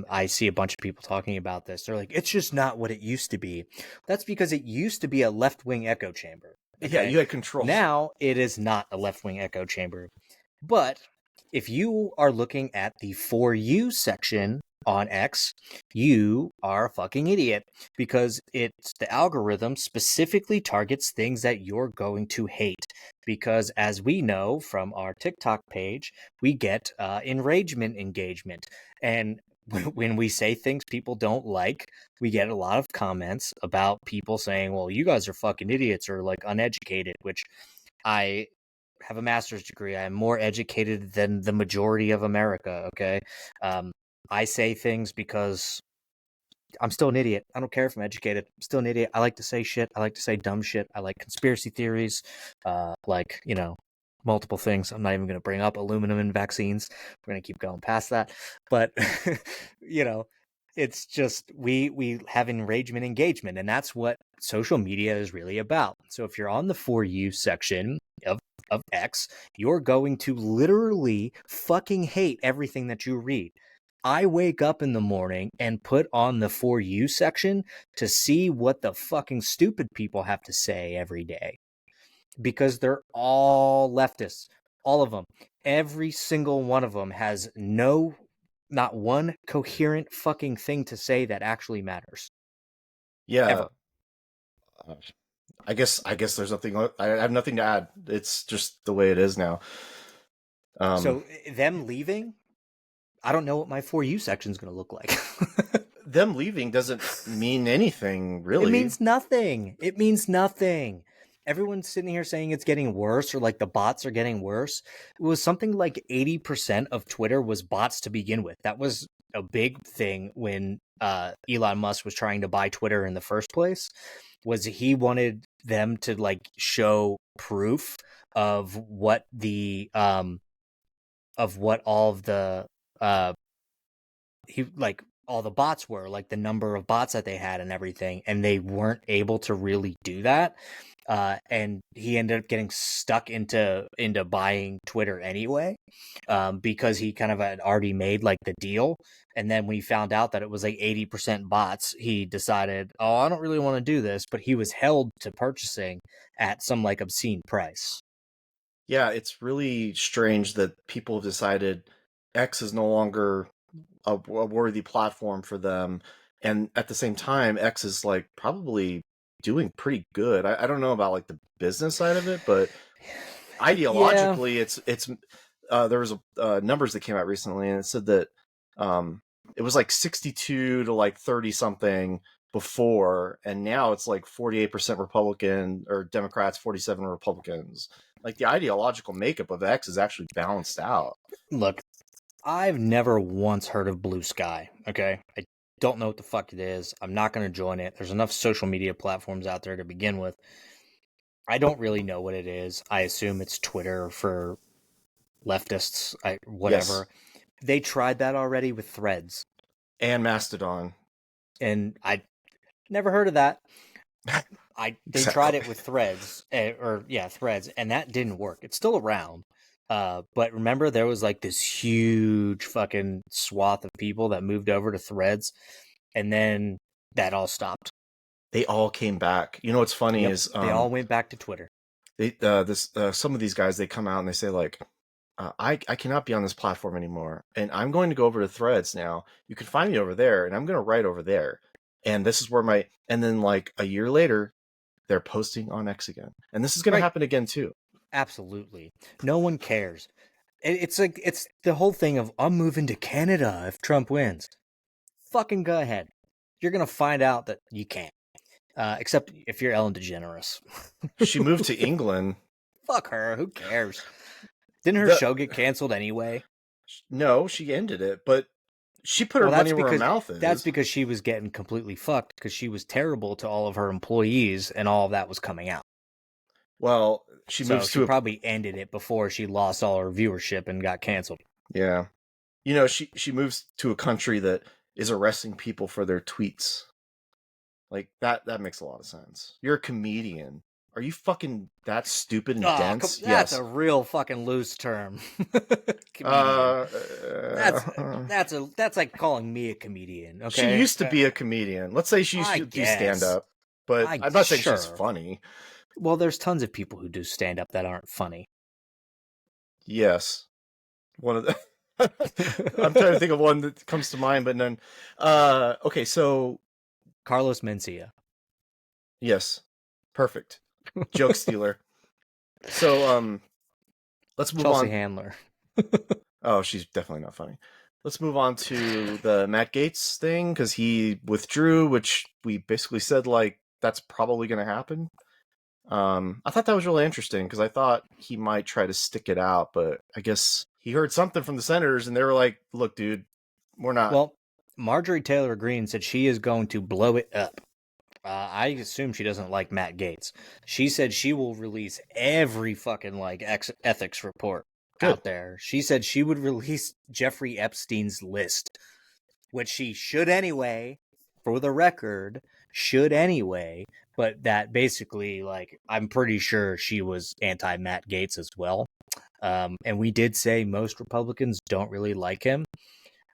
I see a bunch of people talking about this. They're like, it's just not what it used to be. That's because it used to be a left-wing echo chamber. Yeah, Okay? you had control. Now it is not a left-wing echo chamber. But if you are looking at the For You section on X, you are a fucking idiot, because the algorithm specifically targets things that you're going to hate. Because as we know from our TikTok page, we get enragement engagement. And when we say things people don't like, we get a lot of comments about people saying, well, you guys are fucking idiots or like uneducated, which I have a master's degree. I am more educated than the majority of America. Okay. I say things because I'm still an idiot. I don't care if I'm educated. I'm still an idiot. I like to say shit. I like to say dumb shit. I like conspiracy theories, multiple things. I'm not even going to bring up aluminum in vaccines. We're going to keep going past that. But, you know, it's just we have enragement engagement, and that's what social media is really about. So if you're on the For You section of X, you're going to literally fucking hate everything that you read. I wake up in the morning and put on the For You section to see what the fucking stupid people have to say every day, because they're all leftists, all of them. Every single one of them has not one coherent fucking thing to say that actually matters. Yeah. Ever. I guess there's nothing. I have nothing to add. It's just the way it is now. So them leaving, I don't know what my For You section is going to look like. Them leaving doesn't mean anything, really. It means nothing. It means nothing. Everyone's sitting here saying it's getting worse, or like the bots are getting worse. It was something like 80% of Twitter was bots to begin with. That was a big thing when Elon Musk was trying to buy Twitter in the first place, was he wanted them to like show proof of what the all of the he like all the bots were, like the number of bots that they had and everything, and they weren't able to really do that. And he ended up getting stuck into buying Twitter anyway, because he kind of had already made like the deal. And then when he found out that it was like 80% bots, he decided, oh, I don't really want to do this. But he was held to purchasing at some like obscene price. Yeah, it's really strange that people have decided X is no longer a worthy platform for them, and at the same time, X is like probably doing pretty good. I don't know about like the business side of it, but Yeah. ideologically, it's there was numbers that came out recently, and it said that it was like 62 to like 30 something before, and now it's like 48% Republican or Democrats, 47 Republicans. Like the ideological makeup of X is actually balanced out. Look, I've never once heard of Blue Sky. Okay, I don't know what the fuck it is. I'm not going to join it. There's enough social media platforms out there to begin with. I don't really know what it is. I assume it's Twitter for leftists, Yes, whatever. They tried that already with Threads, and Mastodon. and I never heard of that. They tried it Exactly. with Threads, Threads, and that didn't work. It's still around. But remember, there was like this huge fucking swath of people that moved over to Threads, and then that all stopped. They all came back. You know what's funny Yep, is they all went back to Twitter. some of these guys, they come out and they say like, I cannot be on this platform anymore, and I'm going to go over to Threads now. You can find me over there, and I'm going to write over there. And this is where and then like a year later, they're posting on X again, and this is going to Right. happen again too. Absolutely. No one cares. It's like it's the whole thing of I'm moving to Canada if Trump wins. Fucking go ahead. You're gonna find out that you can't. Except if you're Ellen DeGeneres. She moved to England. Fuck her. Who cares? Didn't her The show get canceled anyway? No, she ended it, but she put her Well, money where her mouth that's is. because she was getting completely fucked because she was terrible to all of her employees and all of that was coming out. Well, she So moves she to a probably ended it before she lost all her viewership and got canceled. yeah. You know, she moves to a country that is arresting people for their tweets. Like that makes a lot of sense. You're a comedian. Are you fucking that stupid and Oh, dense? that's Yes. a real fucking loose term. Comedian. Uh, That's uh, that's like calling me a comedian. she Okay, used to be a comedian. Let's say she used I to do stand guess. up, but I I'm not saying she's sure. funny. Well, there's tons of people who do stand up that aren't funny. Yes. One of the I'm trying to think of one that comes to mind, but none. Okay, so Carlos Mencia. yes. Perfect. Joke stealer. So let's move Chelsea on. Handler. Oh, she's definitely not funny. Let's move on to the Matt Gaetz thing because he withdrew, which we basically said like that's probably going to happen. I thought that was really interesting because I thought he might try to stick it out, but I guess he heard something from the senators and they were like, "Look, dude, we're not." Well, Marjorie Taylor Greene said she is going to blow it up. I assume she doesn't like Matt Gaetz. She said she will release every fucking like ethics report Good. out there. She said she would release Jeffrey Epstein's list, which she should anyway, for the record, should anyway. But that basically, like, I'm pretty sure she was anti Matt Gaetz as well. And we did say most Republicans don't really like him.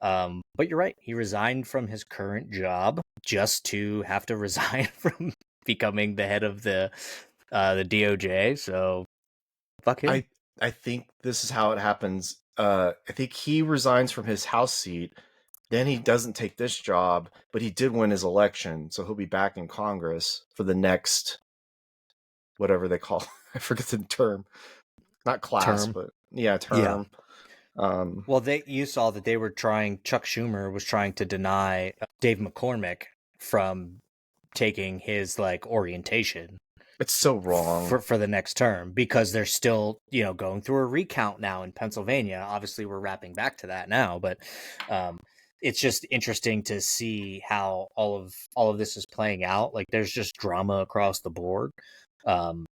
But you're right. He resigned from his current job just to have to resign from becoming the head of the DOJ. So fuck him. I think this is how it happens. I think he resigns from his House seat. Then he doesn't take this job, but he did win his election, so he'll be back in Congress for the next whatever they call. I forget the term. Not class, Term. but yeah, Yeah. term. Well, you saw that they were trying. Chuck Schumer was trying to deny Dave McCormick from taking his like orientation It's so wrong. for the next term because they're still going through a recount now in Pennsylvania. Obviously, we're wrapping back to that now, but it's just interesting to see how all of this is playing out. Like, there's just drama across the board. Um,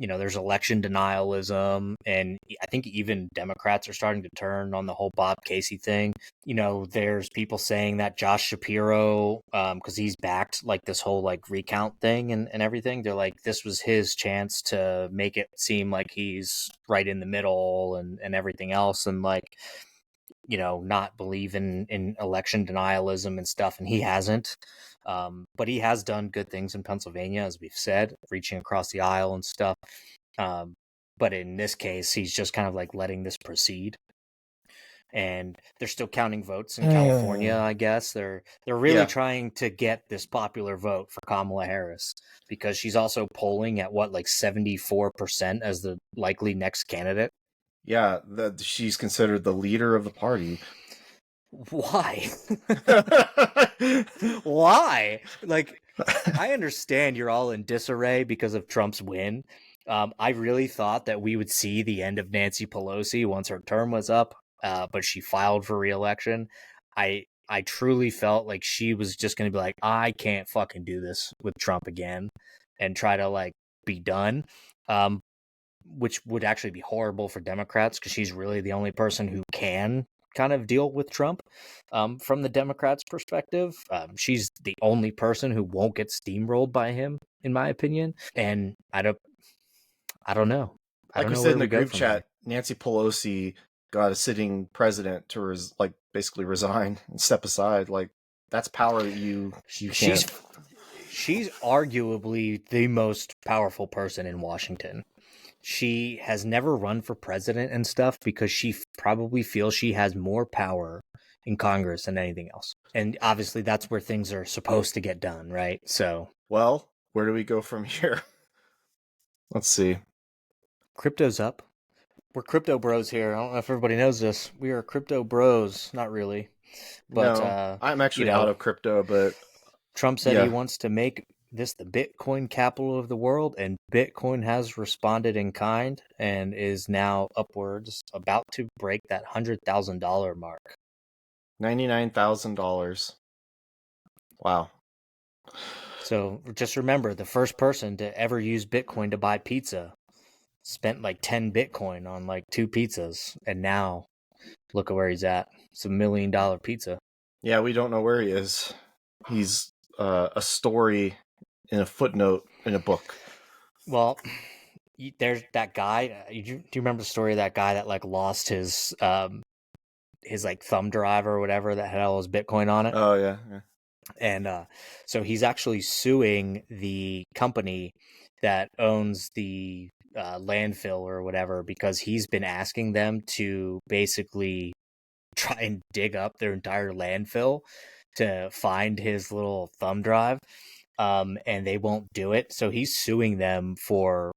there's election denialism, and I think even Democrats are starting to turn on the whole Bob Casey thing. There's people saying that Josh Shapiro, because he's backed like this whole like recount thing and everything. They're like, this was his chance to make it seem like he's right in the middle and everything else, and like, not believe in election denialism and stuff, and he hasn't. But he has done good things in Pennsylvania, as we've said, reaching across the aisle and stuff. But in this case, he's just kind of like letting this proceed. And they're still counting votes in California, I guess. They're really trying to get this popular vote for Kamala Harris, because she's also polling at like 74% as the likely next candidate. Yeah, she's considered the leader of the party. Why? Why? Like, I understand you're all in disarray because of Trump's win. I really thought that we would see the end of Nancy Pelosi once her term was up, but she filed for re-election. I truly felt like she was just going to be like, I can't fucking do this with Trump again, and try to like be done. Which would actually be horrible for Democrats, because she's really the only person who can kind of deal with Trump from the Democrats' perspective. She's the only person who won't get steamrolled by him, in my opinion. And I don't know. Like we said in the group chat, Nancy Pelosi got a sitting president to basically resign and step aside. Like, that's power that you can't. She's arguably the most powerful person in Washington. She has never run for president and stuff because she probably feels she has more power in Congress than anything else. And obviously that's where things are supposed to get done, right? So, well, where do we go from here? Let's see. Crypto's up. We're crypto bros here. I don't know if everybody knows this. We are crypto bros. Not really. But no, I'm actually out of crypto, but Trump said he wants to make this the Bitcoin capital of the world, and Bitcoin has responded in kind and is now upwards, about to break that $100,000 mark. $99,000. Wow. So just remember, the first person to ever use Bitcoin to buy pizza spent like 10 Bitcoin on like 2 pizzas, and now look at where he's at. It's $1 million pizza. Yeah, we don't know where he is. He's a story in a footnote in a book. Well, there's that guy. Do you remember the story of that guy that like lost his like thumb drive or whatever that had all his Bitcoin on it? Oh yeah. And so he's actually suing the company that owns the landfill or whatever, because he's been asking them to basically try and dig up their entire landfill to find his little thumb drive. And they won't do it. So he's suing them for,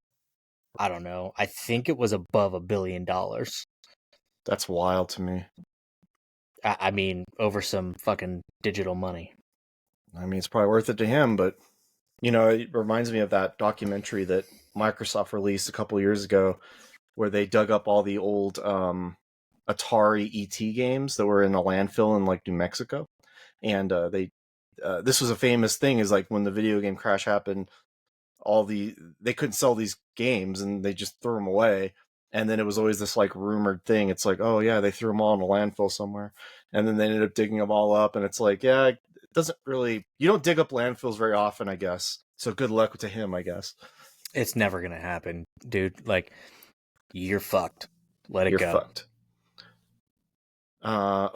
I don't know, I think it was above $1 billion. That's wild to me. I mean, over some fucking digital money. I mean, it's probably worth it to him, but it reminds me of that documentary that Microsoft released a couple years ago, where they dug up all the old Atari ET games that were in a landfill in like New Mexico, and this was a famous thing. Is like when the video game crash happened, they couldn't sell these games and they just threw them away. And then it was always this like rumored thing. It's like, oh yeah, they threw them all in a landfill somewhere, and then they ended up digging them all up. And it's like, yeah, it doesn't really. You don't dig up landfills very often, I guess. So good luck to him, I guess. It's never gonna happen, dude. Like, you're fucked. Let it go. You're fucked.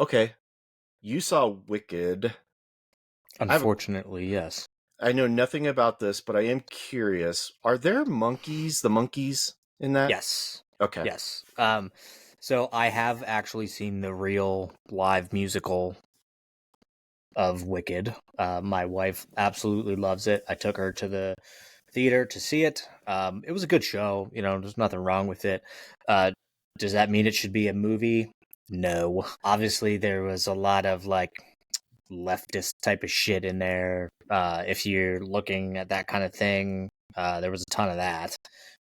Okay. You saw Wicked. Unfortunately, yes. I know nothing about this, but I am curious. Are there monkeys, the monkeys in that? Yes. Okay. Yes. So I have actually seen the real live musical of Wicked. My wife absolutely loves it. I took her to the theater to see it. It was a good show. There's nothing wrong with it. Does that mean it should be a movie? No. Obviously, there was a lot of like leftist type of shit in there. If you're looking at that kind of thing, there was a ton of that,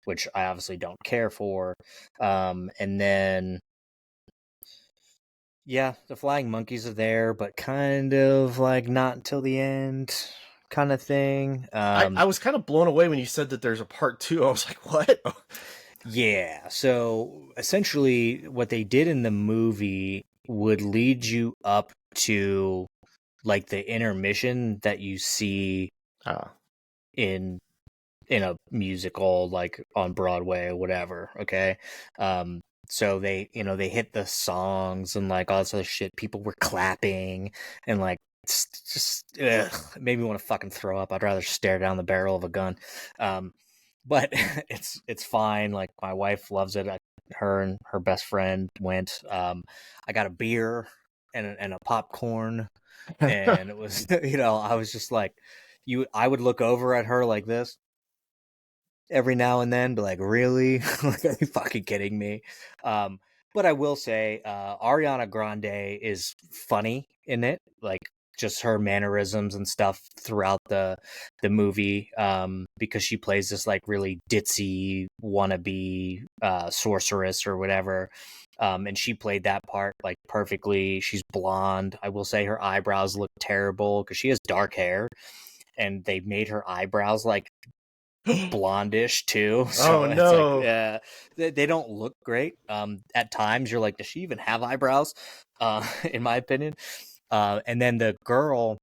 which I obviously don't care for. And then, yeah, the flying monkeys are there, but kind of like not until the end. kind of thing. I was kind of blown away when you said that there's a part 2. I was like, what? Yeah. So essentially, what they did in the movie would lead you up to like the intermission that you see in a musical, like on Broadway or whatever. Okay. So they hit the songs and like all this other shit. People were clapping and like it's just it made me want to fucking throw up. I'd rather stare down the barrel of a gun. But it's fine. Like my wife loves it. Her and her best friend went. I got a beer and a popcorn, and it was I was just like, I would look over at her like this every now and then, but like, really? Like, are you fucking kidding me? But I will say, Ariana Grande is funny in it, like just her mannerisms and stuff throughout the movie, because she plays this like really ditzy wannabe sorceress or whatever. And she played that part like perfectly. She's blonde. I will say her eyebrows look terrible because she has dark hair, and they made her eyebrows like blondish too. So it's no. like they don't look great. At times you're like, does she even have eyebrows? In my opinion. And then the girl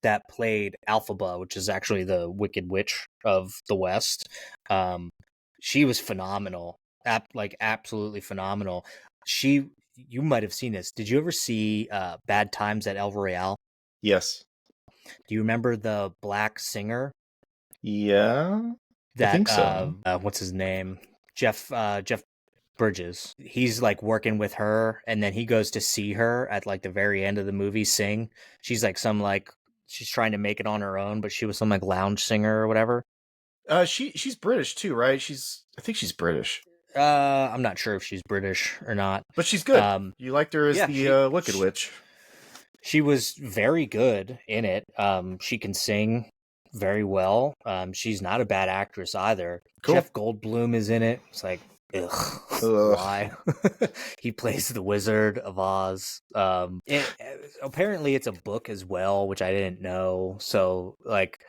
that played Alphaba, which is actually the Wicked Witch of the West, she was phenomenal. Like absolutely phenomenal. You might have seen this. Did you ever see Bad Times at El Royale? Yes. Do you remember the black singer? Yeah, I think so. What's his name? Jeff Bridges. He's like working with her, and then he goes to see her at like the very end of the movie sing. She's like she's trying to make it on her own, but she was some like lounge singer or whatever. She's British too, right? I think she's British. I'm not sure if she's British or not, but she's good. You liked her as the Wicked Witch. She was very good in it. She can sing very well. She's not a bad actress either. Cool. Jeff Goldblum is in it. It's like, ugh. Why? He plays the Wizard of Oz. Apparently it's a book as well, which I didn't know. So like,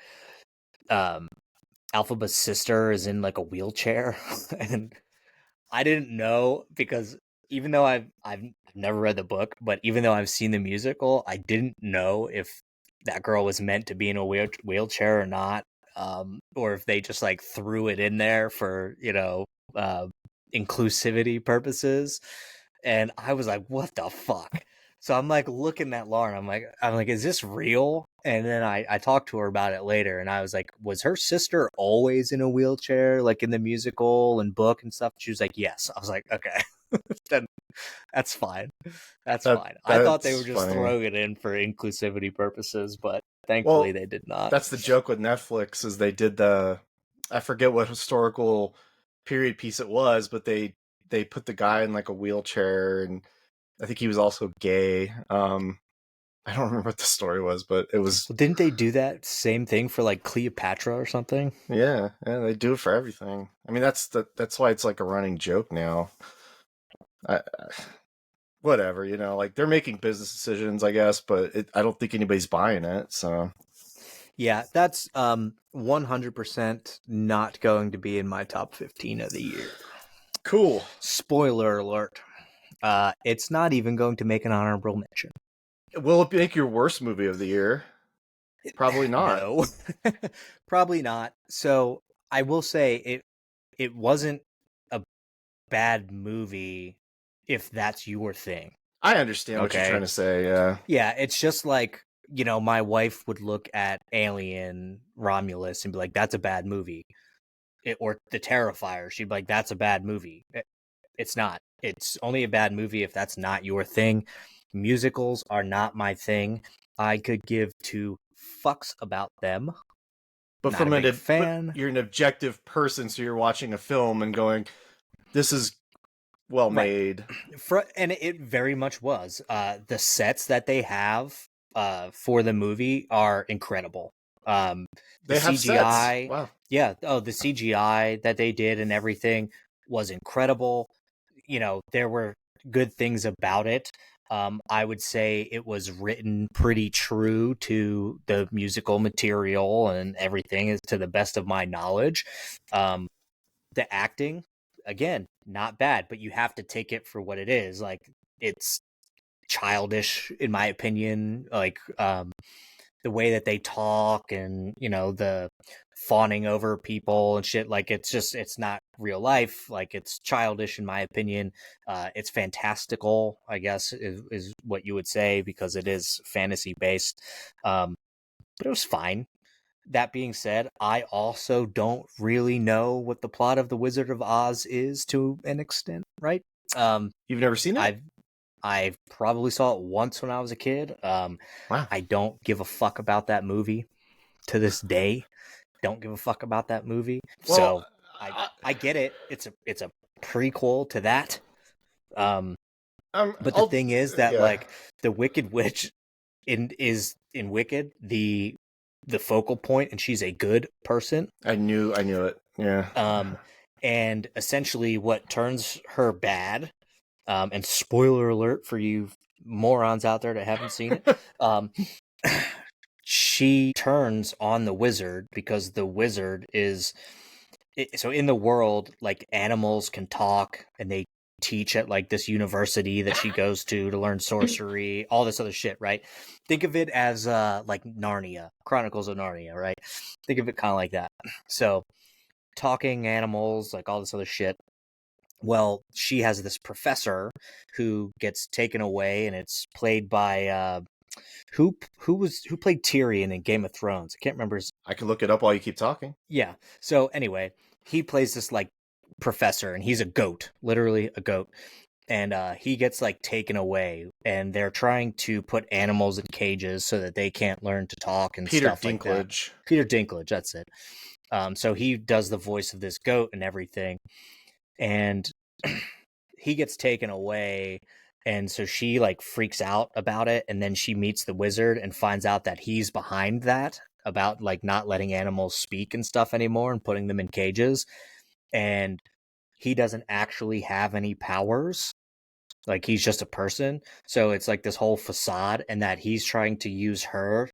Alphaba's sister is in like a wheelchair, and I didn't know because even though I've never read the book, but even though I've seen the musical, I didn't know if that girl was meant to be in a wheelchair or not, or if they just like threw it in there for inclusivity purposes. And I was like, what the fuck? So I'm like looking at Lauren. I'm like, is this real? And then I talked to her about it later, and I was like, was her sister always in a wheelchair, like in the musical and book and stuff? She was like, yes. I was like, okay, then that's fine. That's fine. I thought they were just throwing it in for inclusivity purposes, but thankfully they did not. That's the joke with Netflix is they did I forget what historical period piece it was, but they put the guy in like a wheelchair, and I think he was also gay. I don't remember what the story was, but it was. Well, didn't they do that same thing for like Cleopatra or something? Yeah, they do it for everything. I mean, that's why it's like a running joke now. Whatever, like they're making business decisions, I guess, but I don't think anybody's buying it. So. Yeah, that's 100% not going to be in my top 15 of the year. Cool. Spoiler alert. It's not even going to make an honorable mention. Will it make your worst movie of the year? Probably not. No. Probably not. So I will say it wasn't a bad movie if that's your thing. I understand what you're trying to say, yeah. Yeah, it's just like, my wife would look at Alien Romulus and be like, that's a bad movie. Or The Terrifier, she'd be like, that's a bad movie. It's not. It's only a bad movie if that's not your thing. Musicals are not my thing. I could give two fucks about them. But not from a big fan. You're an objective person, so you're watching a film and going, this is well made. And it very much was. The sets that they have for the movie are incredible. The they have CGI, sets. Wow. Yeah. Oh, the CGI that they did and everything was incredible. There were good things about it. I would say it was written pretty true to the musical material and everything, is to the best of my knowledge. The acting, again, not bad, but you have to take it for what it is. Like, it's childish, in my opinion. Like, the way that they talk and, the fawning over people and shit, like, it's not real life. Like, it's childish, in my opinion. It's fantastical, I guess, is what you would say, because it is fantasy based. But it was fine. That being said, I also don't really know what the plot of The Wizard of Oz is, to an extent, right? You've never seen it? I probably saw it once when I was a kid. Wow. I don't give a fuck about that movie to this day. Don't give a fuck about that movie. Well, So I get it. It's a prequel to that. But the thing is that, yeah. like, the Wicked Witch is in Wicked the focal point, and she's a good person. I knew it. Yeah. And essentially what turns her bad, and spoiler alert for you morons out there that haven't seen it, she turns on the wizard because the wizard is so in the world, like, animals can talk, and they teach at, like, this university that she goes to learn sorcery, all this other shit, right? Think of it as like Narnia, Chronicles of Narnia, right? Think of it kind of like that. So talking animals, like, all this other shit. Well, she has this professor who gets taken away, and it's played by who played Tyrion in Game of Thrones. I can't remember his. I can look it up while you keep talking. Yeah. So anyway, he plays this, like, professor, and he's a goat, literally a goat. And he gets, like, taken away, and they're trying to put animals in cages so that they can't learn to talk and Peter stuff like that. Dinklage. Peter Dinklage, that's it. So he does the voice of this goat and everything, and he gets taken away. And so she, like, freaks out about it, and then she meets the wizard and finds out that he's behind that, about, like, not letting animals speak and stuff anymore and putting them in cages. And he doesn't actually have any powers. Like, he's just a person. So it's like this whole facade, and that he's trying to use her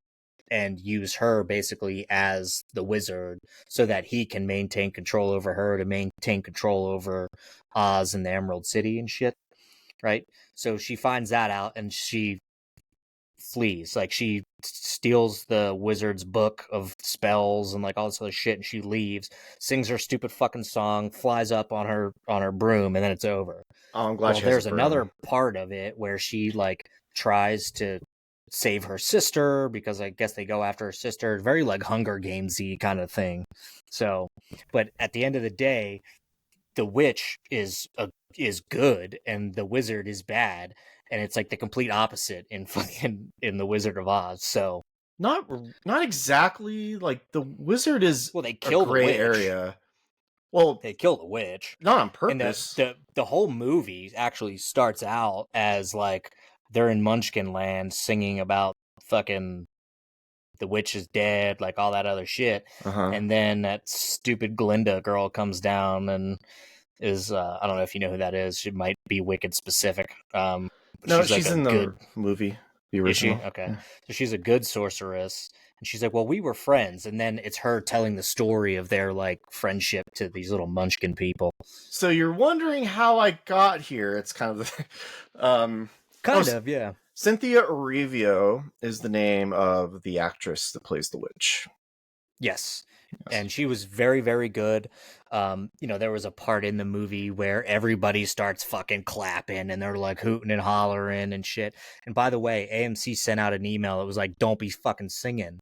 basically as the wizard so that he can maintain control over her, to maintain control over Oz and the Emerald City and shit. Right? So she finds that out, and she flees. Like, she steals the wizard's book of spells and, like, all this other shit, and she leaves, sings her stupid fucking song, flies up on her broom, and then it's over. Oh, I'm glad Well, she has there's a broom. another part of it where she, like, tries to save her sister, because I guess they go after her sister. Very, like, Hunger Games-y kind of thing. So, but at the end of the day, the witch is good and the wizard is bad, and it's like the complete opposite in fucking in the Wizard of Oz. So not exactly. Like, the wizard is they kill a gray the witch. area. Well, they kill the witch, not on purpose. purpose. And the whole movie actually starts out as, like, they're in Munchkin Land singing about fucking the witch is dead, like, all that other shit. And then that stupid Glinda girl comes down and is I don't know if you know who that is. She might be Wicked specific. No, she's she's like in the movie, the original. Is she? Okay. Yeah. So she's a good sorceress. And she's like, well, we were friends. And then it's her telling the story of their, like, friendship to these little munchkin people. So you're wondering how I got here. It's kind of the yeah. Cynthia Erivo is the name of the actress that plays the witch. Yes. And she was very, very good. There was a part in the movie where everybody starts fucking clapping, and they're, like, hooting and hollering and shit. And by the way, AMC sent out an email that was like, don't be fucking singing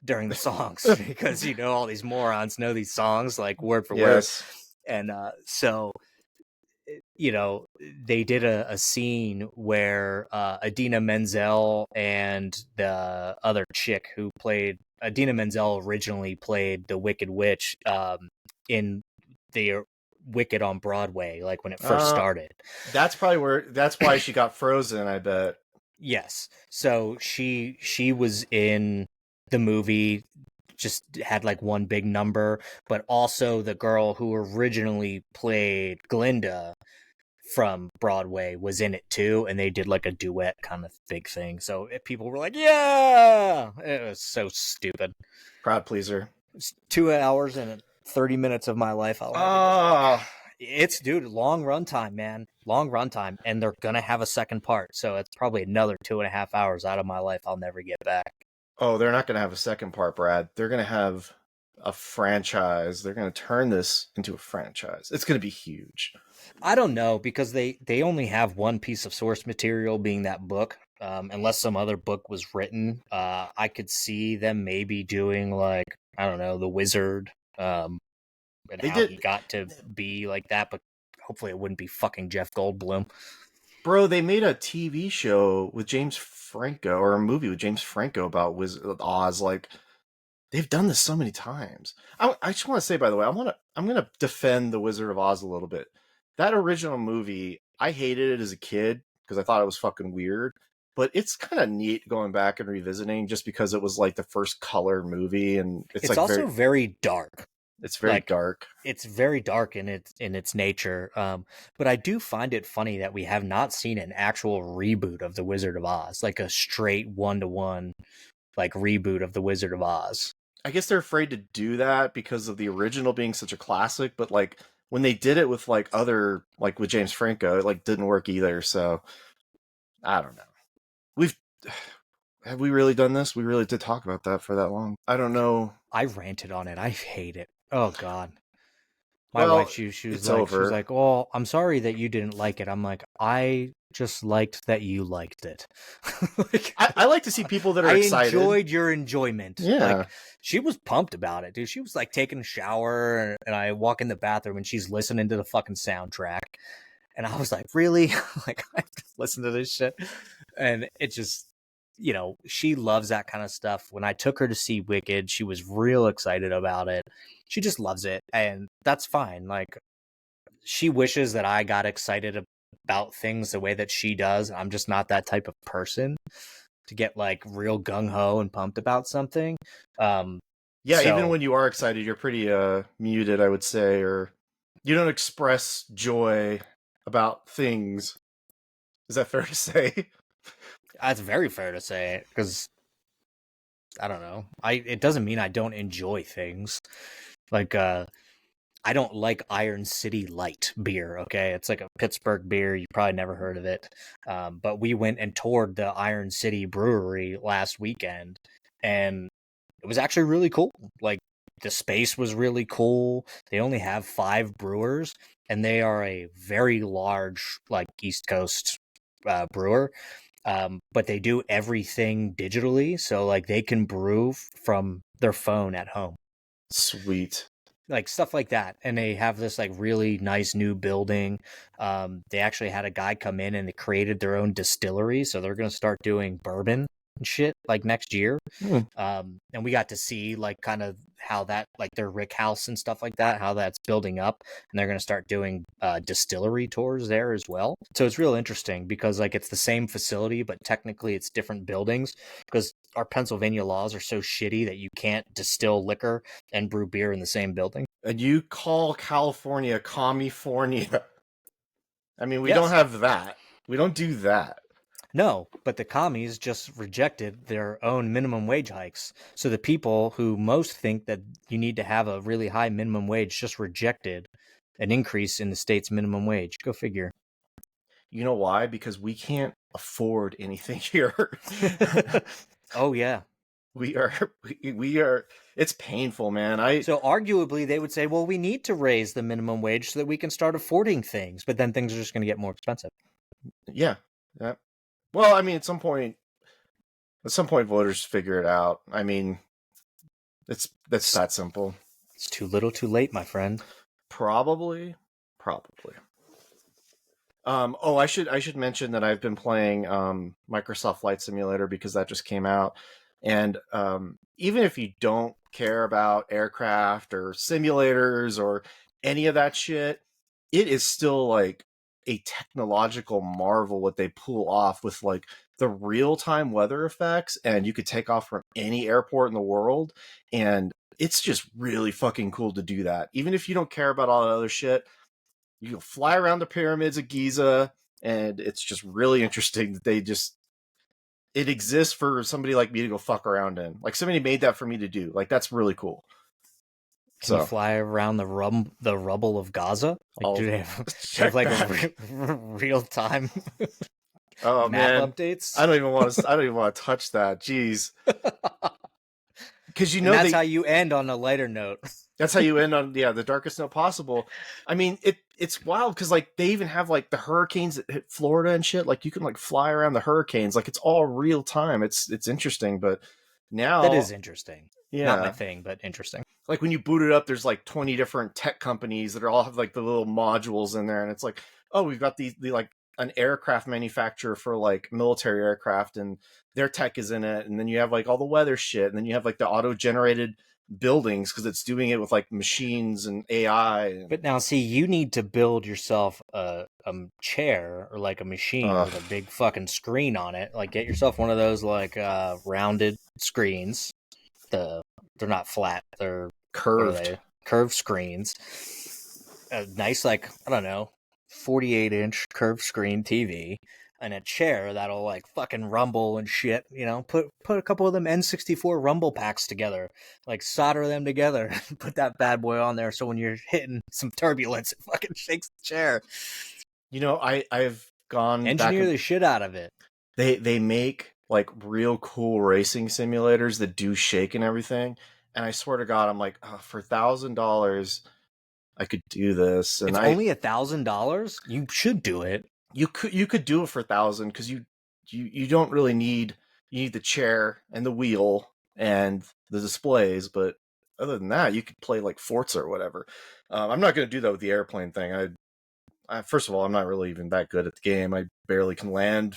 during the songs, because, all these morons know these songs, like, word for word. And so they did a scene where Idina Menzel and the other chick who played Idina Menzel originally played the Wicked Witch in the Wicked on Broadway, like, when it first started. That's why she got frozen, I bet. Yes. So she was in the movie, just had, like, one big number, but also the girl who originally played Glinda from Broadway was in it too, and they did like a duet kind of big thing. So people were like, "Yeah!" It was so stupid. Crowd pleaser. It's 2 hours and 30 minutes of my life I'll never get back. It's, dude, long runtime, man. Long runtime, and they're gonna have a second part, so it's probably another 2.5 hours out of my life I'll never get back. Oh, they're not going to have a second part, Brad. They're going to have a franchise. They're going to turn this into a franchise. It's going to be huge. I don't know, because they only have one piece of source material, being that book. Unless some other book was written, I could see them maybe doing like, I don't know, The Wizard, and he got to be like that, but hopefully it wouldn't be fucking Jeff Goldblum. Bro, they made a TV show with James Franco, or a movie with James Franco about Wizard of Oz. Like, they've done this so many times. I just want to say, by the way, I'm gonna defend The Wizard of Oz a little bit. That original movie, I hated it as a kid because I thought it was fucking weird. But it's kind of neat going back and revisiting, just because it was like the first color movie, and it's like also very dark. It's very dark. It's very dark in its nature. But I do find it funny that we have not seen an actual reboot of The Wizard of Oz, like a straight 1-to-1 like reboot of The Wizard of Oz. I guess they're afraid to do that because of the original being such a classic, but like when they did it with like other, like with James Franco, it like didn't work either. So I don't know. Have we really done this? We really did talk about that for that long. I don't know. I ranted on it. I hate it. Oh God. My wife, she was like, "Oh, I'm sorry that you didn't like it." I'm like, I just liked that you liked it. Like, I like to see people that are excited. I enjoyed your enjoyment. Yeah. Like, she was pumped about it, dude. She was like taking a shower, and I walk in the bathroom and she's listening to the fucking soundtrack. And I was like, really? Like, I listen to this shit. And it just, you know, she loves that kind of stuff. When I took her to see Wicked, she was real excited about it. She just loves it, and that's fine. Like, she wishes that I got excited about things the way that she does. I'm just not that type of person to get like real gung-ho and pumped about something. Even when you are excited, you're pretty muted, I would say, or you don't express joy about things. Is that fair to say? That's very fair to say, because I don't know. It doesn't mean I don't enjoy things. Like, I don't like Iron City Light beer, okay? It's like a Pittsburgh beer. You probably never heard of it. But we went and toured the Iron City Brewery last weekend, and it was actually really cool. Like, the space was really cool. They only have 5 brewers, and they are a very large, like, East Coast brewer. But they do everything digitally, so like they can brew from their phone at home. Sweet. Like stuff like that. And they have this like really nice new building. They actually had a guy come in and they created their own distillery, so they're going to start doing bourbon and shit like next year. And we got to see like kind of how that, like their rick house and stuff like that, how that's building up, and they're going to start doing distillery tours there as well. So it's real interesting because like it's the same facility, but technically it's different buildings, because our Pennsylvania laws are so shitty that you can't distill liquor and brew beer in the same building. And you call California California? I mean, we don't have that. We don't do that. No, but the commies just rejected their own minimum wage hikes. So the people who most think that you need to have a really high minimum wage just rejected an increase in the state's minimum wage. Go figure. You know why? Because we can't afford anything here. Oh, yeah. We are, it's painful, man. So arguably they would say, well, we need to raise the minimum wage so that we can start affording things, but then things are just going to get more expensive. Yeah. Well, I mean, at some point, voters figure it out. I mean, that's that simple. It's too little, too late, my friend. Probably. I should mention that I've been playing Microsoft Flight Simulator because that just came out, and even if you don't care about aircraft or simulators or any of that shit, it is still like a technological marvel what they pull off with like the real-time weather effects, and you could take off from any airport in the world, and it's just really fucking cool to do that. Even if you don't care about all that other shit, You can fly around the pyramids of Giza, and it's just really interesting that it exists for somebody like me to go fuck around in. Like somebody made that for me to do. Like that's really cool. Can you fly around the rubble of Gaza? Like, do they have like a real time map updates? I don't even want to touch that. Jeez. Because that's how you end on a lighter note. That's how you end on the darkest note possible. I mean, it's wild because like they even have like the hurricanes that hit Florida and shit. Like you can like fly around the hurricanes. Like it's all real time. It's interesting, but now that is interesting. Yeah, not my thing, but interesting. Like when you boot it up, there's like 20 different tech companies that all have like the little modules in there, and it's like, oh, we've got the like an aircraft manufacturer for like military aircraft, and their tech is in it, and then you have like all the weather shit, and then you have like the auto-generated buildings because it's doing it with like machines and AI. But now, see, you need to build yourself a chair or like a machine with a big fucking screen on it. Like, get yourself one of those like rounded screens. They're not flat; they're curved screens. A nice, like, I don't know, 48-inch curved screen TV. And a chair that'll like fucking rumble and shit, you know. Put a couple of them N64 rumble packs together, like solder them together, put that bad boy on there. So when you're hitting some turbulence, it fucking shakes the chair. You know, I've gone engineer the shit out of it. They make like real cool racing simulators that do shake and everything. And I swear to God, I'm like, oh, for $1,000, I could do this. And it's only $1,000. You should do it. You could do it for 1,000 because you don't really need the chair and the wheel and the displays, but other than that, you could play like Forza or whatever. I'm not going to do that with the airplane thing. I first of all, I'm not really even that good at the game. I barely can land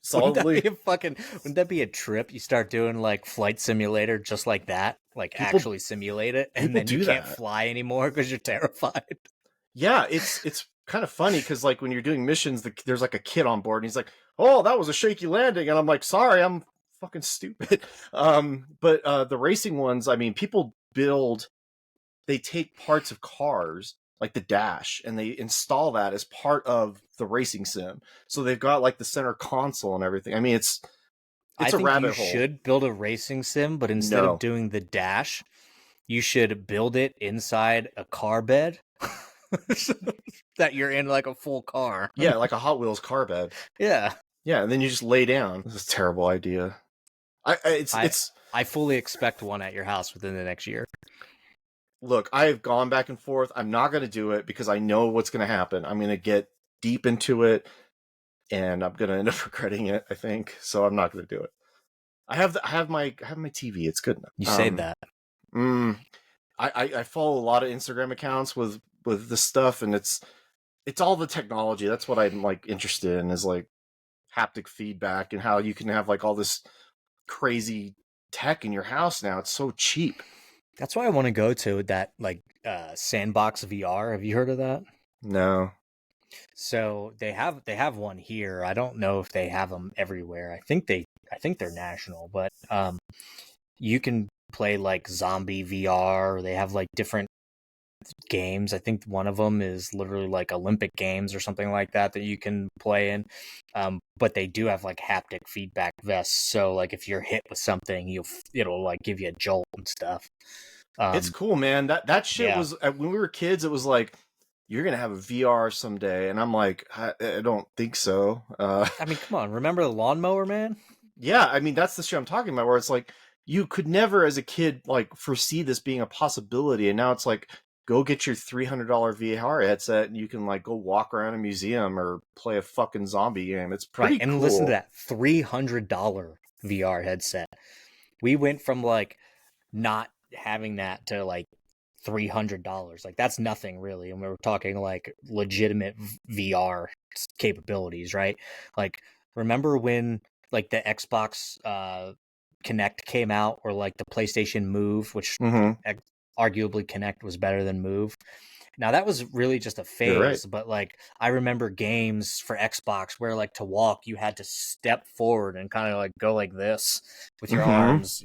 solidly. Wouldn't that be a trip? You start doing like flight simulator just like that, like actually simulate it, and then you can't fly anymore because you're terrified. Yeah, it's kind of funny because like when you're doing missions, there's like a kid on board, and he's like, "Oh, that was a shaky landing," and I'm like, "Sorry, I'm fucking stupid." But the racing ones, I mean, they take parts of cars like the dash and they install that as part of the racing sim. So they've got like the center console and everything. I mean, it's a rabbit hole. You should build a racing sim, but instead of doing the dash, you should build it inside a car bed. That you're in like a full car. Yeah, like a Hot Wheels car bed. Yeah. Yeah, and then you just lay down. This is a terrible idea. I fully expect one at your house within the next year. Look, I've gone back and forth. I'm not going to do it because I know what's going to happen. I'm going to get deep into it, and I'm going to end up regretting it, I think. So I'm not going to do it. I have my TV. It's good enough. You say that. I follow a lot of Instagram accounts with this stuff, and it's all the technology. That's what I'm like interested in, is like haptic feedback and how you can have like all this crazy tech in your house now. It's so cheap. That's why I want to go to that like Sandbox VR. Have you heard of that? No. So they have one here. I don't know if they have them everywhere. I think they're national, but you can play like zombie VR. They have like different games. I think one of them is literally like Olympic Games or something like that you can play in. But they do have like haptic feedback vests. So like if you're hit with something, it'll like give you a jolt and stuff. It's cool, man. That shit was when we were kids. It was like, you're gonna have a VR someday, and I'm like, I don't think so. I mean, come on. Remember the lawnmower, man? Yeah, I mean that's the shit I'm talking about. Where it's like you could never, as a kid, like foresee this being a possibility, and now it's like, go get your $300 VR headset, and you can like go walk around a museum or play a fucking zombie game. It's pretty cool. And listen to that $300 VR headset. We went from like not having that to like $300. Like that's nothing really, and we were talking like legitimate VR capabilities, right? Like remember when like the Xbox Kinect came out, or like the PlayStation Move, which arguably Kinect was better than Move. Now that was really just a You're right. phase, but like I remember games for Xbox where like to walk you had to step forward and kind of like go like this with your Mm-hmm. arms,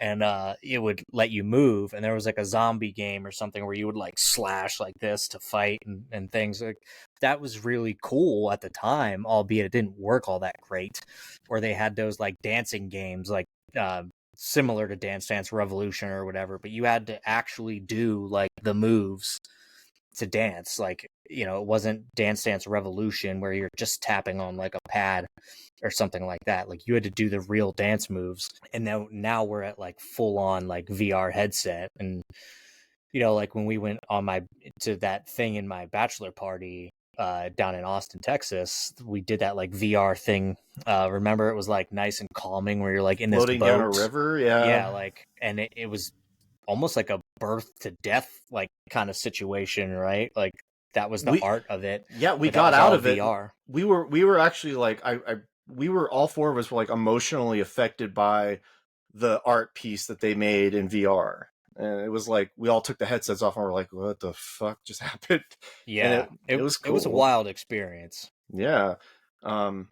and it would let you move. And there was like a zombie game or something where you would like slash like this to fight and things like that was really cool at the time, albeit it didn't work all that great. Or they had those like dancing games like uh, similar to Dance Dance Revolution or whatever, but you had to actually do like the moves to dance. Like, it wasn't Dance Dance Revolution where you're just tapping on like a pad or something like that. Like you had to do the real dance moves. And now we're at like full on like VR headset. And like when we went to that thing in my bachelor party down in Austin, Texas, we did that like VR thing. Remember, it was like nice and calming where you're like in this Floating down a boat. river, yeah. Yeah, like, and it was almost like a birth to death like kind of situation, right? Like that was the We art of it, Yeah, we but that got was out all of it. VR. We were actually like we were all four of us were like emotionally affected by the art piece that they made in VR. And it was like we all took the headsets off and we're like, what the fuck just happened? And Yeah, it was it was a cool. wild experience. Yeah. And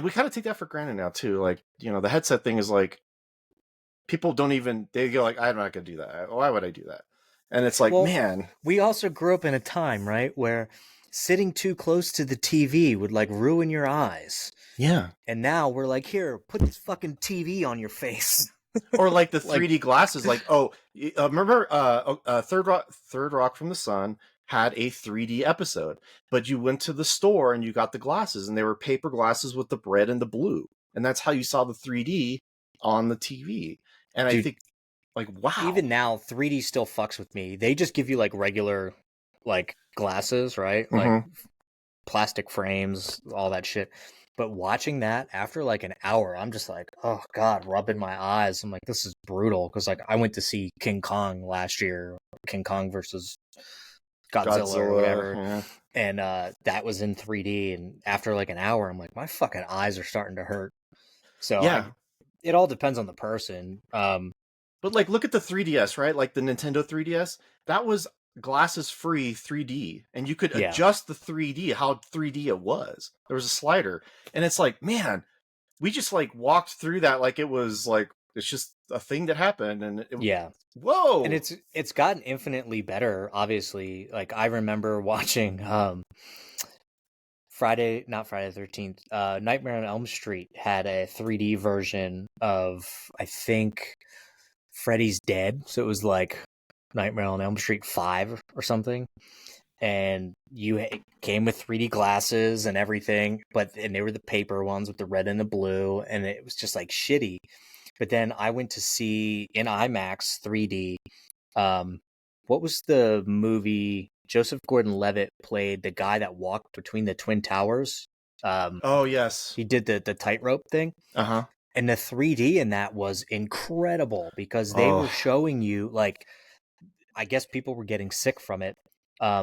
we kind of take that for granted now too. Like, the headset thing is like people don't even they go like, I'm not gonna do that. Why would I do that? And it's like, Well, man, we also grew up in a time, right, where sitting too close to the TV would like ruin your eyes. yeah. And now we're like, here, put this fucking TV on your face. Or like the Like, 3D glasses, like remember Third Rock from the Sun had a 3D episode, but you went to the store and you got the glasses, and they were paper glasses with the red and the blue, and that's how you saw the 3D on the TV. And I dude, think like wow, even now 3D still fucks with me. They just give you like regular like glasses, right? Like mm-hmm. plastic frames, all that shit. But watching that after like an hour, I'm just like, oh god, rubbing my eyes. I'm like, this is brutal because like I went to see King Kong last year, King Kong versus Godzilla or Godzilla, whatever, yeah, and that was in 3D. And after like an hour, I'm like, my fucking eyes are starting to hurt. So yeah. it all depends on the person. But like, look at the 3DS, right? Like the Nintendo 3DS, that was glasses free 3D, and you could Yeah, adjust the 3D how 3D it was. There was a slider, and it's like, man, we just like walked through that like it was like it's just a thing that happened, and yeah. And whoa, it's gotten infinitely better, obviously. Like I remember watching not Friday the 13th, Nightmare on Elm Street had a 3D version of, I think, Freddy's Dead. So it was like Nightmare on Elm Street 5 or something. And it came with 3D glasses and everything, and they were the paper ones with the red and the blue, and it was just like shitty. But then I went to see in IMAX 3D. What was the movie? Joseph Gordon-Levitt played the guy that walked between the Twin Towers. Um, oh yes, he did the tightrope thing, uh-huh, and the 3D in that was incredible because they oh were showing you like, I guess people were getting sick from it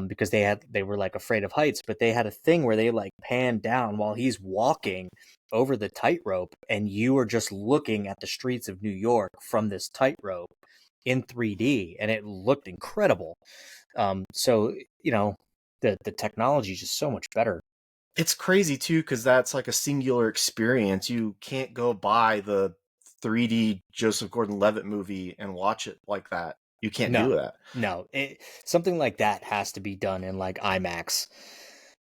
because they were like afraid of heights, but they had a thing where they like panned down while he's walking over the tightrope, and you are just looking at the streets of New York from this tightrope in 3D, and it looked incredible. So the technology is just so much better. it's crazy too because that's like a singular experience. You can't go buy the 3D Joseph Gordon-Levitt movie and watch it like that. You can't do No, that no, something like that has to be done in like IMAX,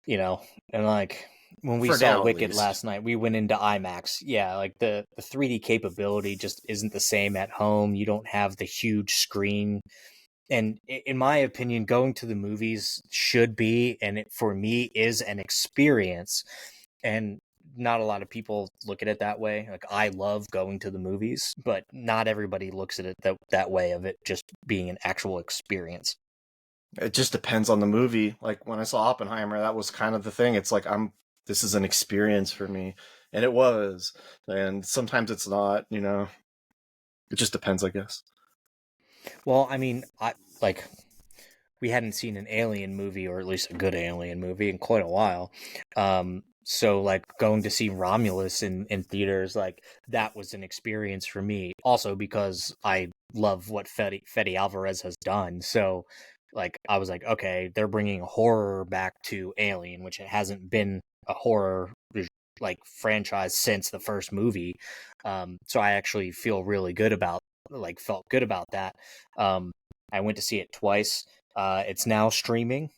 and like when we for saw now, at Wicked least. last night, we went into IMAX. Yeah, like the 3D capability just isn't the same at home. You don't have the huge screen. And in my opinion, going to the movies should be, and it for me is an experience. And not a lot of people look at it that way. Like I love going to the movies, but not everybody looks at it that way of it just being an actual experience. It just depends on the movie. Like when I saw Oppenheimer, that was kind of the thing. It's like this is an experience for me, and it was. And sometimes it's not. It just depends, I guess. Well, I mean, I like we hadn't seen an alien movie, or at least a good alien movie, in quite a while. So like going to see Romulus in theaters, like that was an experience for me. Also because I love what Fede Alvarez has done. So like I was like, okay, they're bringing horror back to Alien, which it hasn't been a horror like franchise since the first movie. So I actually felt good about that. I went to see it twice. It's now streaming.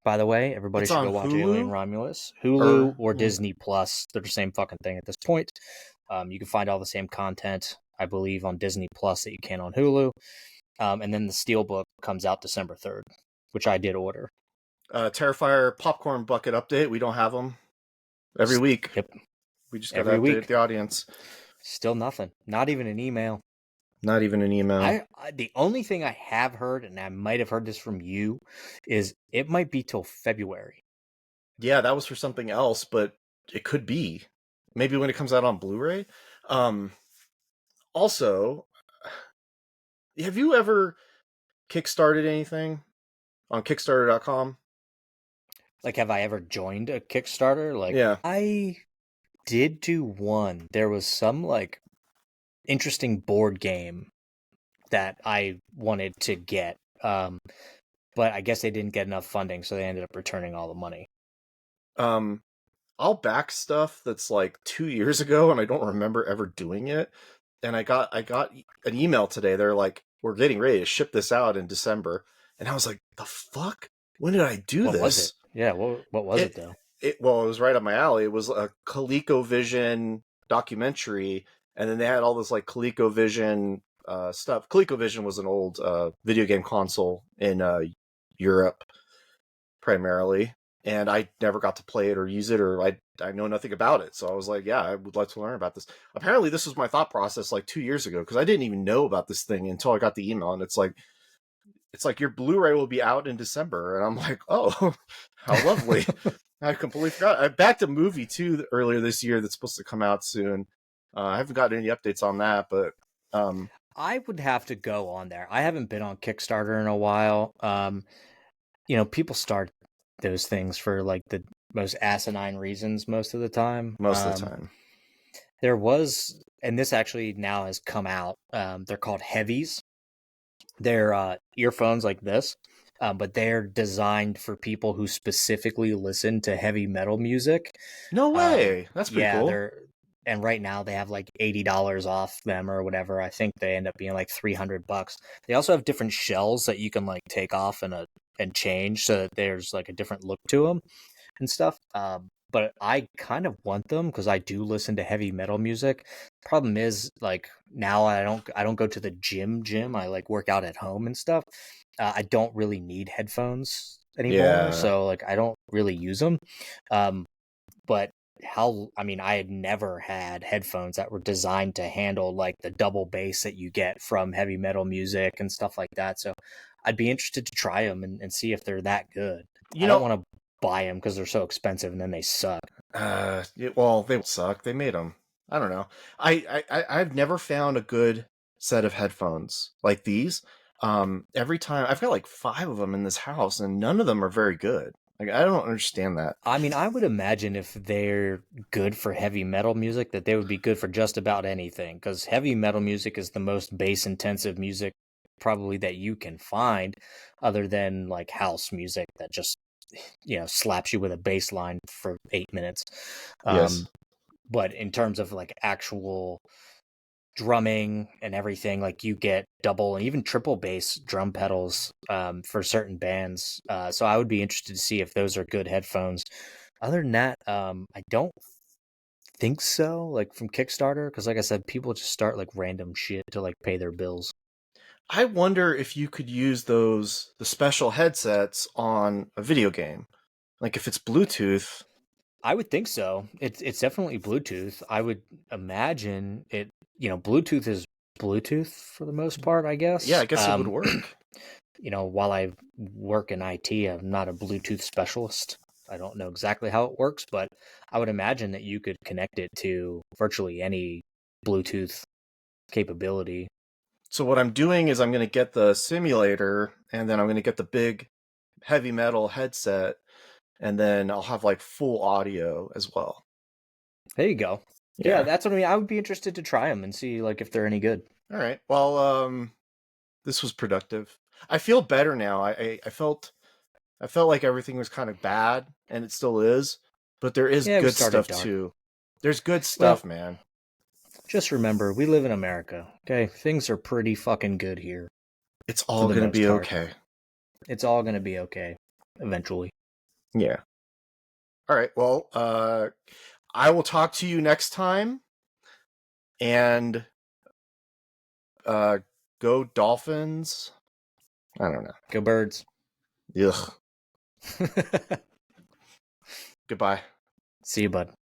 By the way, everybody It's should on go watch Alien Hulu Romulus, Hulu or or Disney Plus. They're the same fucking thing at this point. You can find all the same content, I believe, on Disney Plus that you can on Hulu. And then the Steelbook comes out December 3rd, which I did order. Terrifier popcorn bucket update. We don't have them every week. Yep. We just got to Every update week. the audience. Still nothing. Not even an email. Not even an email. The only thing I have heard, and I might have heard this from you, is it might be till February. Yeah, that was for something else, but it could be. Maybe when it comes out on Blu-ray. Also, have you ever kickstarted anything on Kickstarter.com? Like, have I ever joined a Kickstarter? Like, yeah. I did do one. There was some, like, interesting board game that I wanted to get. But I guess they didn't get enough funding, so they ended up returning all the money. I'll back stuff that's like 2 years ago, and I don't remember ever doing it. And I got an email today. They're like, "We're getting ready to ship this out in December," and I was like, "The fuck? When did I do What this?" was it? Yeah, what was it though? Well, it was right up my alley. It was a ColecoVision documentary, and then they had all this like ColecoVision stuff. ColecoVision was an old video game console in Europe primarily, and I never got to play it or use it, or I know nothing about it. So I was like, yeah, I would like to learn about this. Apparently, this was my thought process like 2 years ago, because I didn't even know about this thing until I got the email, and it's like your Blu-ray will be out in December, and I'm like, oh, how lovely. I completely forgot. I backed a movie too earlier this year that's supposed to come out soon. I haven't gotten any updates on that, but I would have to go on there. I haven't been on Kickstarter in a while. People start those things for like the most asinine reasons most of the time. Most of the time. There was, and this actually now has come out. They're called Heavies. They're earphones like this, but they're designed for people who specifically listen to heavy metal music. No way. That's pretty cool. And right now they have like $80 off them or whatever. I think they end up being like $300. They also have different shells that you can like take off and change so that there's like a different look to them and stuff. But I kind of want them because I do listen to heavy metal music. Problem is, like, now I don't go to the gym. I like work out at home and stuff. I don't really need headphones anymore, so like I don't really use them. But I had never had headphones that were designed to handle like the double bass that you get from heavy metal music and stuff like that. So I'd be interested to try them and see if they're that good. I don't want to buy them because they're so expensive and then they suck. Well, they suck. They made them. I don't know. I've never found a good set of headphones like these. Every time I've got like 5 of them in this house, and none of them are very good. Like, I don't understand that. I mean, I would imagine if they're good for heavy metal music, that they would be good for just about anything. Because heavy metal music is the most bass intensive music probably that you can find, other than like house music that just slaps you with a bass line for 8 minutes. Yes. But in terms of like actual drumming and everything, like you get double and even triple bass drum pedals for certain bands. So I would be interested to see if those are good headphones. Other than that, I don't think so, like from Kickstarter, because like I said, people just start like random shit to like pay their bills. I wonder if you could use the special headsets on a video game. Like if it's Bluetooth. I would think so. It's definitely Bluetooth. I would imagine it, Bluetooth is Bluetooth for the most part, I guess. Yeah, I guess it would work. While I work in IT, I'm not a Bluetooth specialist. I don't know exactly how it works, but I would imagine that you could connect it to virtually any Bluetooth capability. So what I'm doing is I'm going to get the simulator, and then I'm going to get the big heavy metal headset, and then I'll have like full audio as well. There you go. Yeah, that's what I mean. I would be interested to try them and see like if they're any good. All right. Well, This was productive. I feel better now. I felt like everything was kind of bad, and it still is, but there is good stuff dark. too. There's good stuff, man. Just remember, we live in America. Okay, things are pretty fucking good here. It's all gonna be okay. It's all gonna be okay eventually. Yeah. All right. Well, I will talk to you next time, and go Dolphins. I don't know. Go Birds. Ugh. Goodbye. See you, bud.